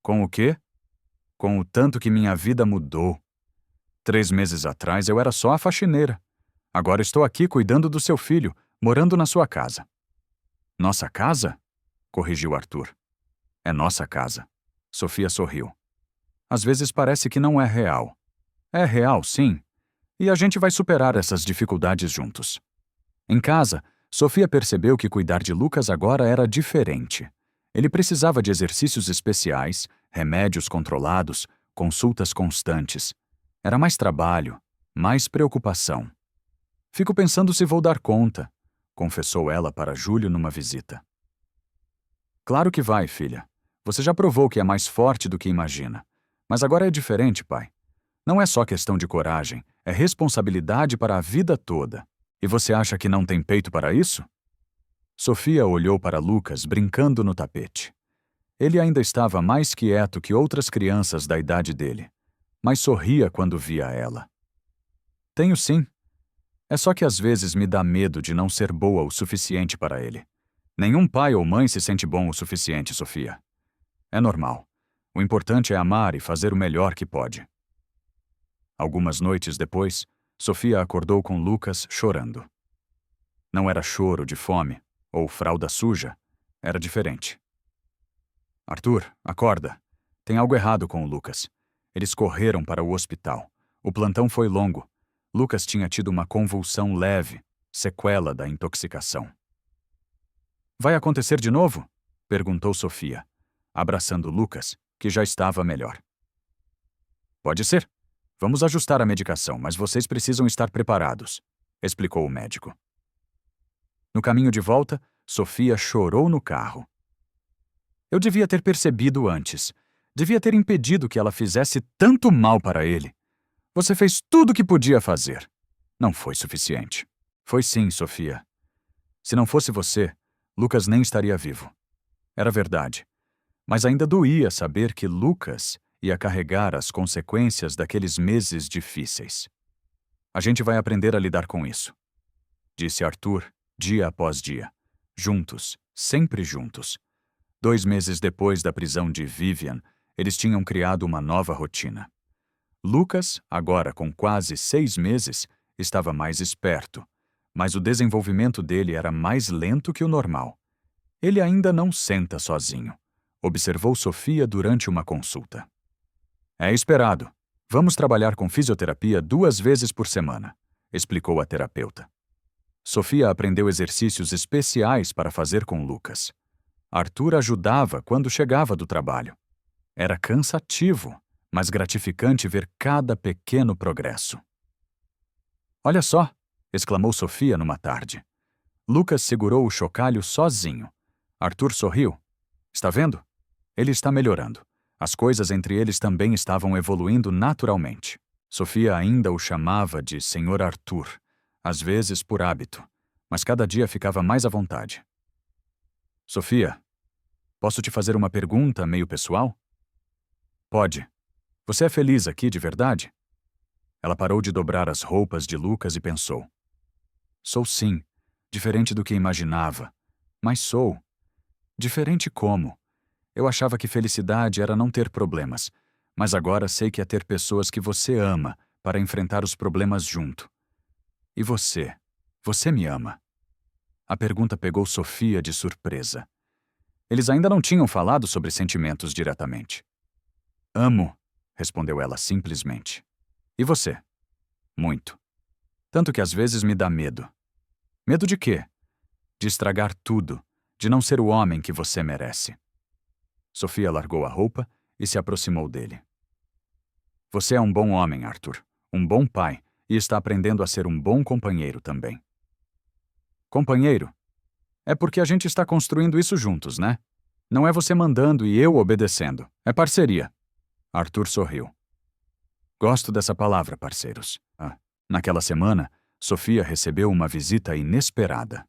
Com o quê? Com o tanto que minha vida mudou. 3 meses atrás eu era só a faxineira. Agora estou aqui cuidando do seu filho, morando na sua casa. Nossa casa? Corrigiu Arthur. É nossa casa. Sofia sorriu. Às vezes parece que não é real. É real, sim. E a gente vai superar essas dificuldades juntos. Em casa, Sofia percebeu que cuidar de Lucas agora era diferente. Ele precisava de exercícios especiais, remédios controlados, consultas constantes. Era mais trabalho, mais preocupação. Fico pensando se vou dar conta, confessou ela para Júlio numa visita. Claro que vai, filha. Você já provou que é mais forte do que imagina. Mas agora é diferente, pai. Não é só questão de coragem, é responsabilidade para a vida toda. E você acha que não tem peito para isso? Sofia olhou para Lucas brincando no tapete. Ele ainda estava mais quieto que outras crianças da idade dele, mas sorria quando via ela. Tenho sim. É só que às vezes me dá medo de não ser boa o suficiente para ele. Nenhum pai ou mãe se sente bom o suficiente, Sofia. É normal. O importante é amar e fazer o melhor que pode. Algumas noites depois, Sofia acordou com Lucas chorando. Não era choro de fome ou fralda suja, era diferente. Arthur, acorda. Tem algo errado com o Lucas. Eles correram para o hospital. O plantão foi longo. Lucas tinha tido uma convulsão leve, sequela da intoxicação. Vai acontecer de novo? Perguntou Sofia, abraçando Lucas, que já estava melhor. Pode ser. Vamos ajustar a medicação, mas vocês precisam estar preparados, explicou o médico. No caminho de volta, Sofia chorou no carro. Eu devia ter percebido antes. Devia ter impedido que ela fizesse tanto mal para ele. Você fez tudo o que podia fazer. Não foi suficiente. Foi sim, Sofia. Se não fosse você, Lucas nem estaria vivo. Era verdade. Mas ainda doía saber que Lucas ia carregar as consequências daqueles meses difíceis. A gente vai aprender a lidar com isso, disse Arthur, dia após dia. Juntos, sempre juntos. 2 meses depois da prisão de Vivian, eles tinham criado uma nova rotina. Lucas, agora com quase 6 meses, estava mais esperto, mas o desenvolvimento dele era mais lento que o normal. Ele ainda não senta sozinho, observou Sofia durante uma consulta. É esperado. Vamos trabalhar com fisioterapia 2 vezes por semana, explicou a terapeuta. Sofia aprendeu exercícios especiais para fazer com Lucas. Arthur ajudava quando chegava do trabalho. Era cansativo, mas gratificante ver cada pequeno progresso. Olha só! Exclamou Sofia numa tarde. Lucas segurou o chocalho sozinho. Arthur sorriu. Está vendo? Ele está melhorando. As coisas entre eles também estavam evoluindo naturalmente. Sofia ainda o chamava de Senhor Arthur, às vezes por hábito, mas cada dia ficava mais à vontade. Sofia, posso te fazer uma pergunta meio pessoal? Pode. Você é feliz aqui de verdade? Ela parou de dobrar as roupas de Lucas e pensou. Sou sim, diferente do que imaginava, mas sou. Diferente como? Eu achava que felicidade era não ter problemas, mas agora sei que é ter pessoas que você ama para enfrentar os problemas junto. E você? Você me ama? A pergunta pegou Sofia de surpresa. Eles ainda não tinham falado sobre sentimentos diretamente. Amo, respondeu ela simplesmente. E você? Muito. Tanto que às vezes me dá medo. Medo de quê? De estragar tudo, de não ser o homem que você merece. Sofia largou a roupa e se aproximou dele. Você é um bom homem, Arthur. Um bom pai, e está aprendendo a ser um bom companheiro também. Companheiro? É porque a gente está construindo isso juntos, né? Não é você mandando e eu obedecendo. É parceria. Arthur sorriu. Gosto dessa palavra, parceiros. Naquela semana, Sofia recebeu uma visita inesperada.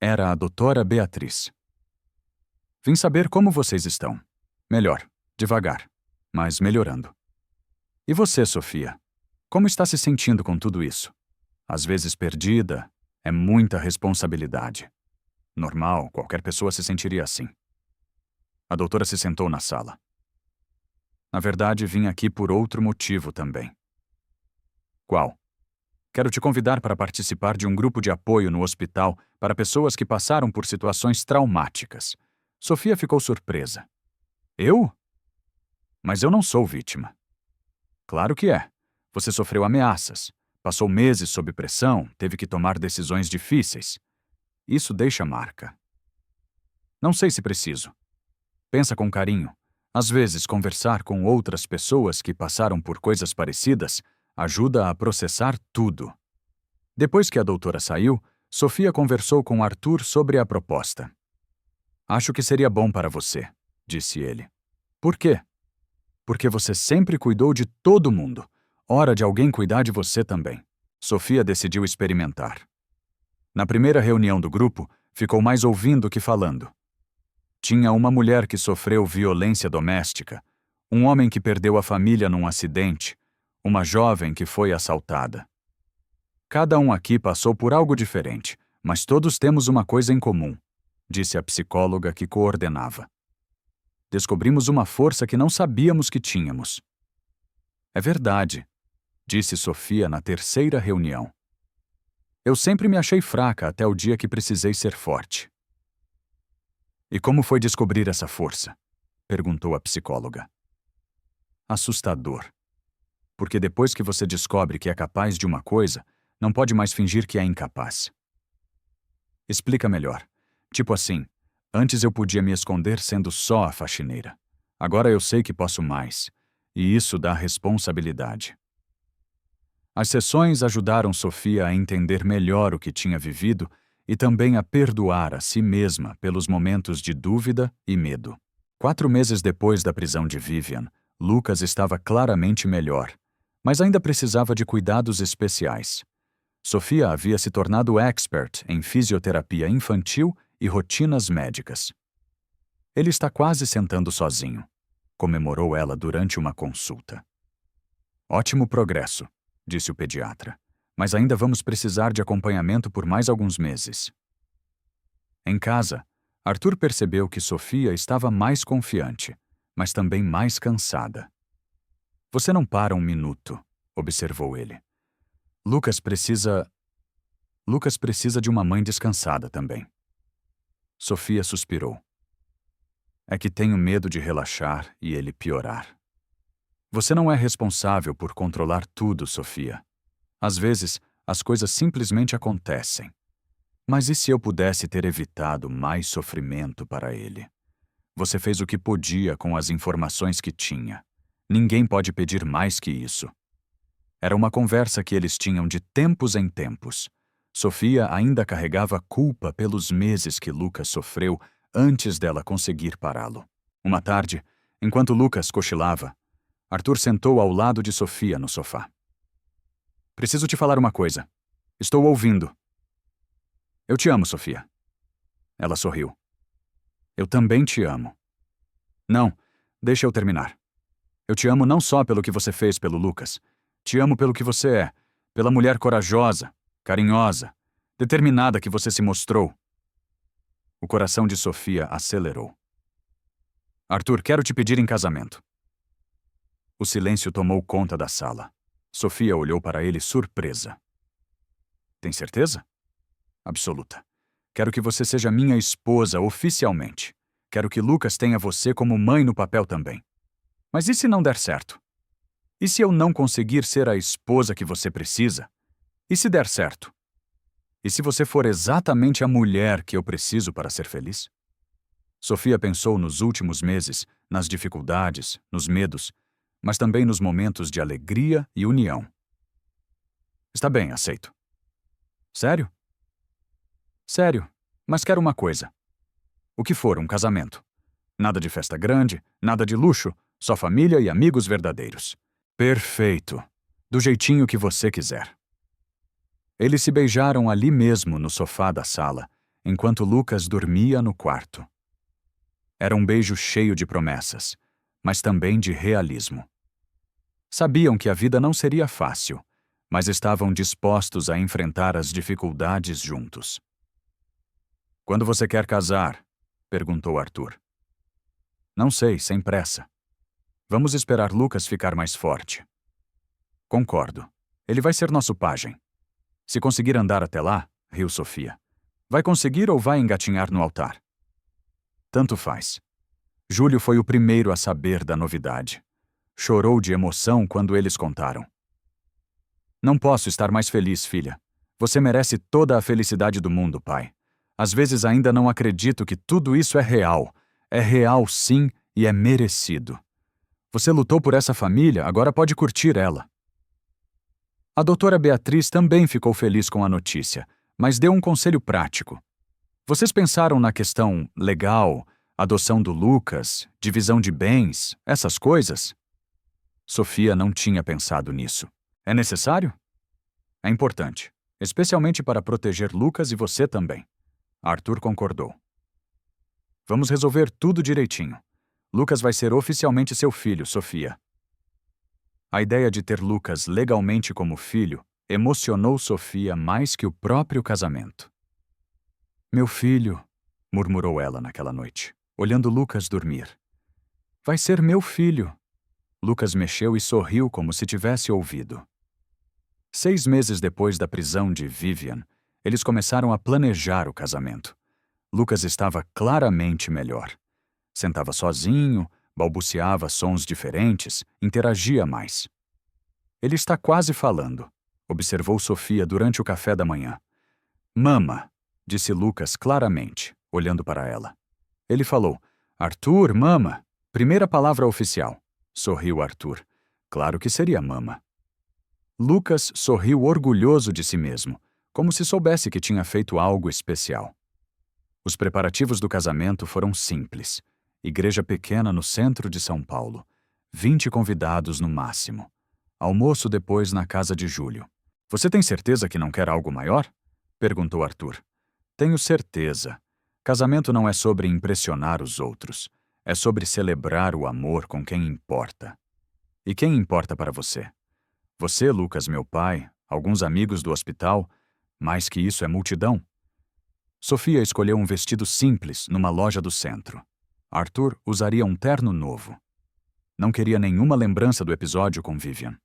Era a doutora Beatriz. Vim saber como vocês estão. Melhor, devagar, mas melhorando. E você, Sofia? Como está se sentindo com tudo isso? Às vezes perdida, é muita responsabilidade. Normal, qualquer pessoa se sentiria assim. A doutora se sentou na sala. Na verdade, vim aqui por outro motivo também. Qual? Quero te convidar para participar de um grupo de apoio no hospital para pessoas que passaram por situações traumáticas. Sofia ficou surpresa. Eu? Mas eu não sou vítima. Claro que é. Você sofreu ameaças, passou meses sob pressão, teve que tomar decisões difíceis. Isso deixa marca. Não sei se preciso. Pensa com carinho. Às vezes, conversar com outras pessoas que passaram por coisas parecidas ajuda a processar tudo. Depois que a doutora saiu, Sofia conversou com Arthur sobre a proposta. Acho que seria bom para você, disse ele. Por quê? Porque você sempre cuidou de todo mundo. Hora de alguém cuidar de você também. Sofia decidiu experimentar. Na primeira reunião do grupo, ficou mais ouvindo que falando. Tinha uma mulher que sofreu violência doméstica, um homem que perdeu a família num acidente, uma jovem que foi assaltada. Cada um aqui passou por algo diferente, mas todos temos uma coisa em comum, disse a psicóloga que coordenava. Descobrimos uma força que não sabíamos que tínhamos. É verdade, disse Sofia na terceira reunião. Eu sempre me achei fraca até o dia que precisei ser forte. E como foi descobrir essa força? Perguntou a psicóloga. Assustador. Porque depois que você descobre que é capaz de uma coisa, não pode mais fingir que é incapaz. Explica melhor. Tipo assim, antes eu podia me esconder sendo só a faxineira. Agora eu sei que posso mais. E isso dá responsabilidade. As sessões ajudaram Sofia a entender melhor o que tinha vivido e também a perdoar a si mesma pelos momentos de dúvida e medo. 4 meses depois da prisão de Vivian, Lucas estava claramente melhor, mas ainda precisava de cuidados especiais. Sofia havia se tornado expert em fisioterapia infantil e rotinas médicas. Ele está quase sentando sozinho, comemorou ela durante uma consulta. Ótimo progresso, disse o pediatra, mas ainda vamos precisar de acompanhamento por mais alguns meses. Em casa, Arthur percebeu que Sofia estava mais confiante, mas também mais cansada. Você não para um minuto, observou ele. Lucas precisa de uma mãe descansada também. Sofia suspirou. É que tenho medo de relaxar e ele piorar. Você não é responsável por controlar tudo, Sofia. Às vezes, as coisas simplesmente acontecem. Mas e se eu pudesse ter evitado mais sofrimento para ele? Você fez o que podia com as informações que tinha. Ninguém pode pedir mais que isso. Era uma conversa que eles tinham de tempos em tempos. Sofia ainda carregava culpa pelos meses que Lucas sofreu antes dela conseguir pará-lo. Uma tarde, enquanto Lucas cochilava, Arthur sentou ao lado de Sofia no sofá. Preciso te falar uma coisa. Estou ouvindo. Eu te amo, Sofia. Ela sorriu. Eu também te amo. Não, deixa eu terminar. Eu te amo não só pelo que você fez pelo Lucas. Te amo pelo que você é, pela mulher corajosa, carinhosa, determinada que você se mostrou. O coração de Sofia acelerou. Arthur, quero te pedir em casamento. O silêncio tomou conta da sala. Sofia olhou para ele surpresa. Tem certeza? Absoluta. Quero que você seja minha esposa oficialmente. Quero que Lucas tenha você como mãe no papel também. Mas e se não der certo? E se eu não conseguir ser a esposa que você precisa? E se der certo? E se você for exatamente a mulher que eu preciso para ser feliz? Sofia pensou nos últimos meses, nas dificuldades, nos medos, mas também nos momentos de alegria e união. Está bem, aceito. Sério? Sério, mas quero uma coisa. O que for um casamento. Nada de festa grande, nada de luxo, só família e amigos verdadeiros. Perfeito. Do jeitinho que você quiser. Eles se beijaram ali mesmo no sofá da sala, enquanto Lucas dormia no quarto. Era um beijo cheio de promessas, mas também de realismo. Sabiam que a vida não seria fácil, mas estavam dispostos a enfrentar as dificuldades juntos. Quando você quer casar? Perguntou Arthur. Não sei, sem pressa. Vamos esperar Lucas ficar mais forte. Concordo. Ele vai ser nosso pajem. Se conseguir andar até lá, riu Sofia. Vai conseguir ou vai engatinhar no altar? Tanto faz. Júlio foi o primeiro a saber da novidade. Chorou de emoção quando eles contaram. Não posso estar mais feliz, filha. Você merece toda a felicidade do mundo, pai. Às vezes ainda não acredito que tudo isso é real. É real, sim, e é merecido. Você lutou por essa família, agora pode curtir ela. A doutora Beatriz também ficou feliz com a notícia, mas deu um conselho prático. Vocês pensaram na questão legal, adoção do Lucas, divisão de bens, essas coisas? Sofia não tinha pensado nisso. É necessário? É importante, especialmente para proteger Lucas e você também. Arthur concordou. Vamos resolver tudo direitinho. Lucas vai ser oficialmente seu filho, Sofia. A ideia de ter Lucas legalmente como filho emocionou Sofia mais que o próprio casamento. Meu filho, murmurou ela naquela noite, olhando Lucas dormir. Vai ser meu filho. Lucas mexeu e sorriu como se tivesse ouvido. 6 meses depois da prisão de Vivian, eles começaram a planejar o casamento. Lucas estava claramente melhor. Sentava sozinho, balbuciava sons diferentes, interagia mais. Ele está quase falando, observou Sofia durante o café da manhã. Mama, disse Lucas claramente, olhando para ela. Ele falou, Arthur, mama, primeira palavra oficial. Sorriu Arthur. Claro que seria mama. Lucas sorriu orgulhoso de si mesmo, como se soubesse que tinha feito algo especial. Os preparativos do casamento foram simples. Igreja pequena no centro de São Paulo. 20 convidados no máximo. Almoço depois na casa de Júlio. Você tem certeza que não quer algo maior? Perguntou Arthur. Tenho certeza. Casamento não é sobre impressionar os outros. É sobre celebrar o amor com quem importa. E quem importa para você? Você, Lucas, meu pai, alguns amigos do hospital, mais que isso é multidão. Sofia escolheu um vestido simples numa loja do centro. Arthur usaria um terno novo. Não queria nenhuma lembrança do episódio com Vivian.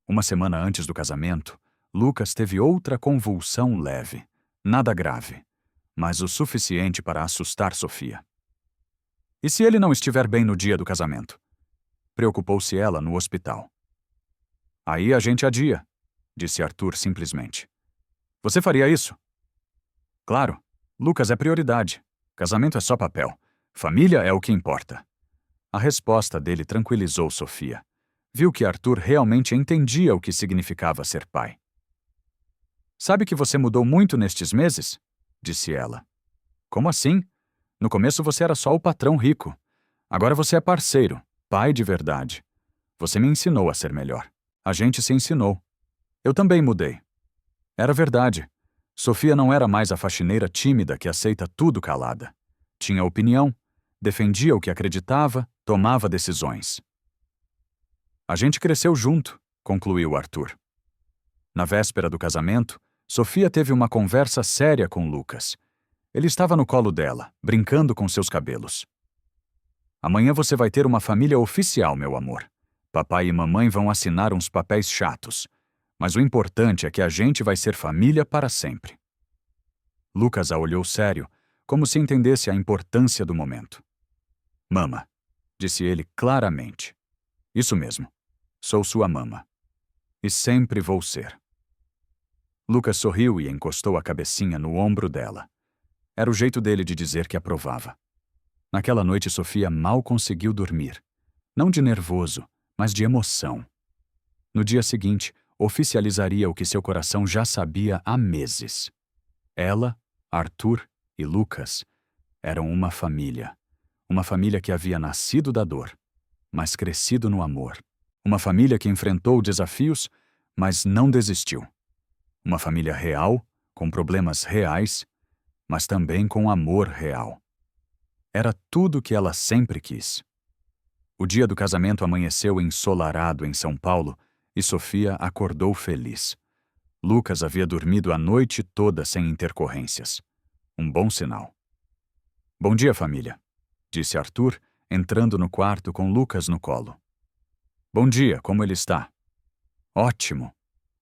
Uma semana antes do casamento, Lucas teve outra convulsão leve. Nada grave, mas o suficiente para assustar Sofia. E se ele não estiver bem no dia do casamento? Preocupou-se ela no hospital. Aí a gente adia, disse Arthur simplesmente. Você faria isso? Claro, Lucas é prioridade. Casamento é só papel. Família é o que importa. A resposta dele tranquilizou Sofia. Viu que Arthur realmente entendia o que significava ser pai. Sabe que você mudou muito nestes meses? Disse ela. Como assim? No começo você era só o patrão rico. Agora você é parceiro, pai de verdade. Você me ensinou a ser melhor. A gente se ensinou. Eu também mudei. Era verdade. Sofia não era mais a faxineira tímida que aceita tudo calada. Tinha opinião, defendia o que acreditava, tomava decisões. A gente cresceu junto, concluiu Arthur. Na véspera do casamento, Sofia teve uma conversa séria com Lucas. Ele estava no colo dela, brincando com seus cabelos. Amanhã você vai ter uma família oficial, meu amor. Papai e mamãe vão assinar uns papéis chatos, mas o importante é que a gente vai ser família para sempre. Lucas a olhou sério, como se entendesse a importância do momento. Mama, disse ele claramente. Isso mesmo, sou sua mama. E sempre vou ser. Lucas sorriu e encostou a cabecinha no ombro dela. Era o jeito dele de dizer que aprovava. Naquela noite, Sofia mal conseguiu dormir. Não de nervoso, mas de emoção. No dia seguinte, oficializaria o que seu coração já sabia há meses. Ela, Arthur e Lucas eram uma família. Uma família que havia nascido da dor, mas crescido no amor. Uma família que enfrentou desafios, mas não desistiu. Uma família real, com problemas reais, mas também com amor real. Era tudo o que ela sempre quis. O dia do casamento amanheceu ensolarado em São Paulo e Sofia acordou feliz. Lucas havia dormido a noite toda sem intercorrências. Um bom sinal. Bom dia, família, disse Arthur, entrando no quarto com Lucas no colo. Bom dia, como ele está? Ótimo,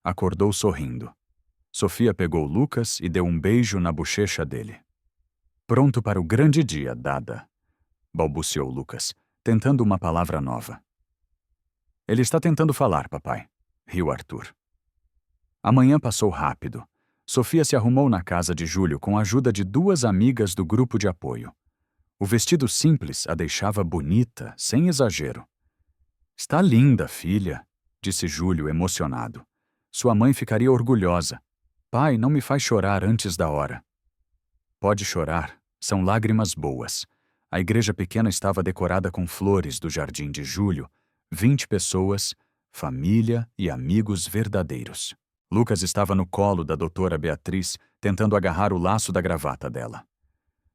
acordou sorrindo. Sofia pegou Lucas e deu um beijo na bochecha dele. Pronto para o grande dia, Dada, balbuciou Lucas, tentando uma palavra nova. Ele está tentando falar, papai, riu Arthur. A manhã passou rápido. Sofia se arrumou na casa de Júlio com a ajuda de 2 amigas do grupo de apoio. O vestido simples a deixava bonita, sem exagero. Está linda, filha, disse Júlio emocionado. Sua mãe ficaria orgulhosa. Pai, não me faz chorar antes da hora. Pode chorar, são lágrimas boas. A igreja pequena estava decorada com flores do jardim de Júlio, 20 pessoas, família e amigos verdadeiros. Lucas estava no colo da doutora Beatriz, tentando agarrar o laço da gravata dela.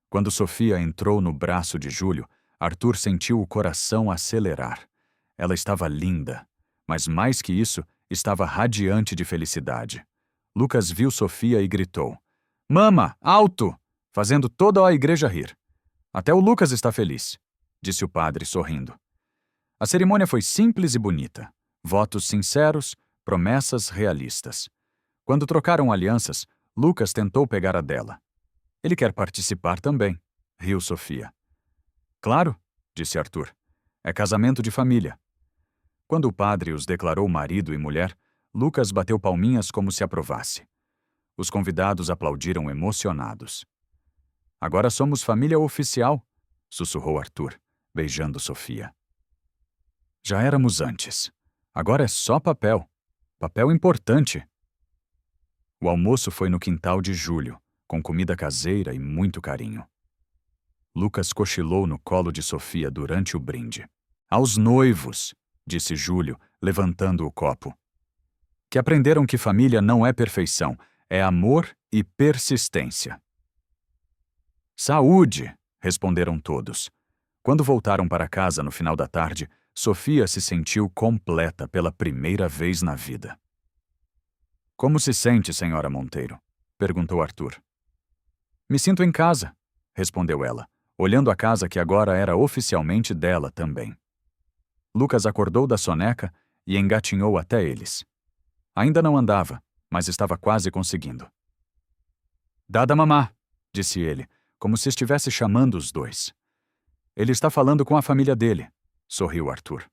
Quando Sofia entrou no braço de Júlio, Arthur sentiu o coração acelerar. Ela estava linda, mas mais que isso, estava radiante de felicidade. Lucas viu Sofia e gritou: "Mama, alto!", fazendo toda a igreja rir. Até o Lucas está feliz, disse o padre sorrindo. A cerimônia foi simples e bonita. Votos sinceros, promessas realistas. Quando trocaram alianças, Lucas tentou pegar a dela. Ele quer participar também, riu Sofia. Claro, disse Arthur. É casamento de família. Quando o padre os declarou marido e mulher, Lucas bateu palminhas como se aprovasse. Os convidados aplaudiram emocionados. Agora somos família oficial, sussurrou Arthur, beijando Sofia. Já éramos antes. Agora é só papel. Papel importante. O almoço foi no quintal de Júlio, com comida caseira e muito carinho. Lucas cochilou no colo de Sofia durante o brinde. Aos noivos, disse Júlio, levantando o copo. Que aprenderam que família não é perfeição, é amor e persistência. Saúde, responderam todos. Quando voltaram para casa no final da tarde, Sofia se sentiu completa pela primeira vez na vida. Como se sente, senhora Monteiro? Perguntou Arthur. Me sinto em casa, respondeu ela, olhando a casa que agora era oficialmente dela também. Lucas acordou da soneca e engatinhou até eles. Ainda não andava, mas estava quase conseguindo. Dada mamá, disse ele, como se estivesse chamando os dois. Ele está falando com a família dele, sorriu Arthur.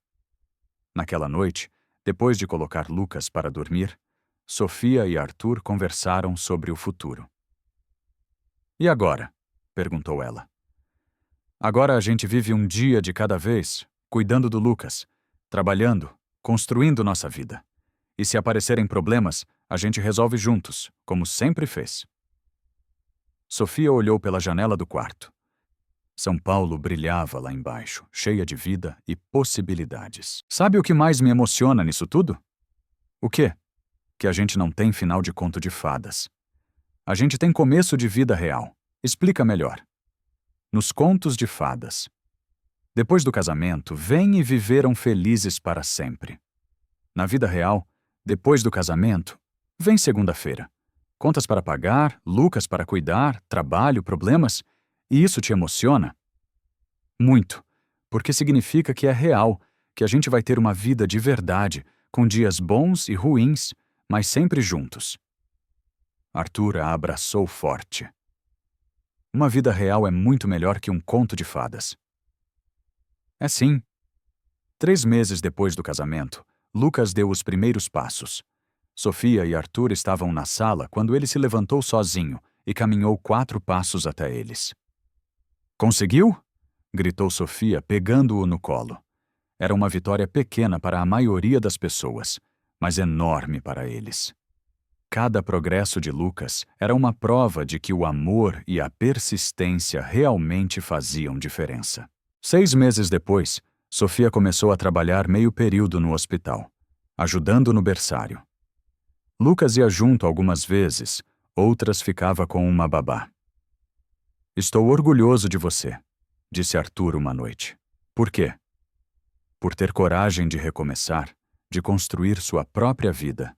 Naquela noite, depois de colocar Lucas para dormir, Sofia e Arthur conversaram sobre o futuro. E agora? Perguntou ela. Agora a gente vive um dia de cada vez, cuidando do Lucas, trabalhando, construindo nossa vida. E se aparecerem problemas, a gente resolve juntos, como sempre fez. Sofia olhou pela janela do quarto. São Paulo brilhava lá embaixo, cheia de vida e possibilidades. Sabe o que mais me emociona nisso tudo? O quê? Que a gente não tem final de conto de fadas. A gente tem começo de vida real. Explica melhor. Nos contos de fadas. Depois do casamento, vêm e viveram felizes para sempre. Na vida real, depois do casamento, vem segunda-feira. Contas para pagar, Lucas para cuidar, trabalho, problemas. E isso te emociona? Muito, porque significa que é real, que a gente vai ter uma vida de verdade, com dias bons e ruins, mas sempre juntos. Arthur a abraçou forte. Uma vida real é muito melhor que um conto de fadas. É sim. 3 meses depois do casamento, Lucas deu os primeiros passos. Sofia e Arthur estavam na sala quando ele se levantou sozinho e caminhou 4 passos até eles. Conseguiu? Gritou Sofia, pegando-o no colo. Era uma vitória pequena para a maioria das pessoas, mas enorme para eles. Cada progresso de Lucas era uma prova de que o amor e a persistência realmente faziam diferença. 6 meses depois, Sofia começou a trabalhar meio período no hospital, ajudando no berçário. Lucas ia junto algumas vezes, outras ficava com uma babá. Estou orgulhoso de você, disse Arthur uma noite. Por quê? Por ter coragem de recomeçar, de construir sua própria vida.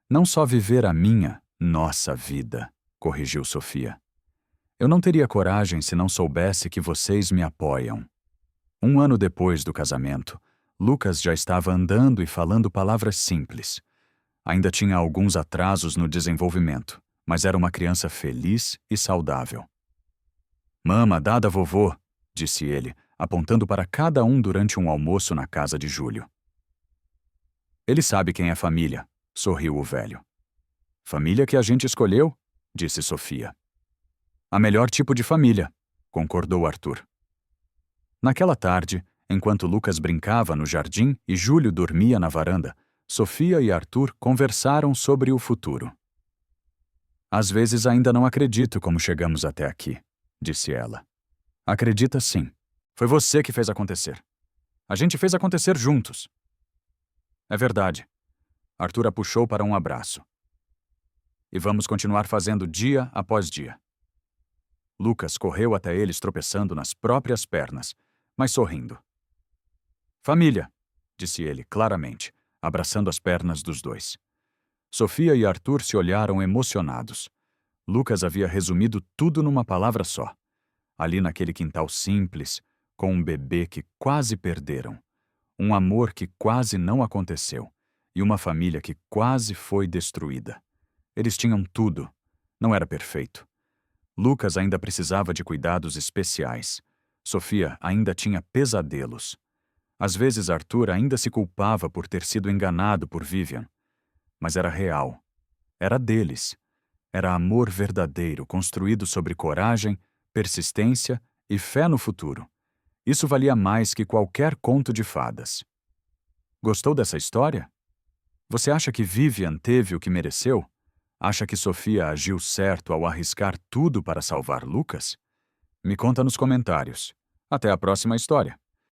Não só viver a minha, nossa vida, corrigiu Sofia. Eu não teria coragem se não soubesse que vocês me apoiam. 1 ano depois do casamento, Lucas já estava andando e falando palavras simples. Ainda tinha alguns atrasos no desenvolvimento, mas era uma criança feliz e saudável. Mama, dada vovô, disse ele, apontando para cada um durante um almoço na casa de Júlio. Ele sabe quem é família, sorriu o velho. Família que a gente escolheu, disse Sofia. A melhor tipo de família, concordou Arthur. Naquela tarde, enquanto Lucas brincava no jardim e Júlio dormia na varanda, Sofia e Arthur conversaram sobre o futuro. Às vezes ainda não acredito como chegamos até aqui, disse ela. Acredita sim. Foi você que fez acontecer. A gente fez acontecer juntos. É verdade. Arthur a puxou para um abraço. E vamos continuar fazendo dia após dia. Lucas correu até eles tropeçando nas próprias pernas, mas sorrindo. Família, disse ele claramente, abraçando as pernas dos dois. Sofia e Arthur se olharam emocionados. Lucas havia resumido tudo numa palavra só. Ali naquele quintal simples, com um bebê que quase perderam, um amor que quase não aconteceu e uma família que quase foi destruída. Eles tinham tudo. Não era perfeito. Lucas ainda precisava de cuidados especiais. Sofia ainda tinha pesadelos. Às vezes Arthur ainda se culpava por ter sido enganado por Vivian. Mas era real. Era deles. Era amor verdadeiro, construído sobre coragem, persistência e fé no futuro. Isso valia mais que qualquer conto de fadas. Gostou dessa história? Você acha que Vivian teve o que mereceu? Acha que Sofia agiu certo ao arriscar tudo para salvar Lucas? Me conta nos comentários. Até a próxima história.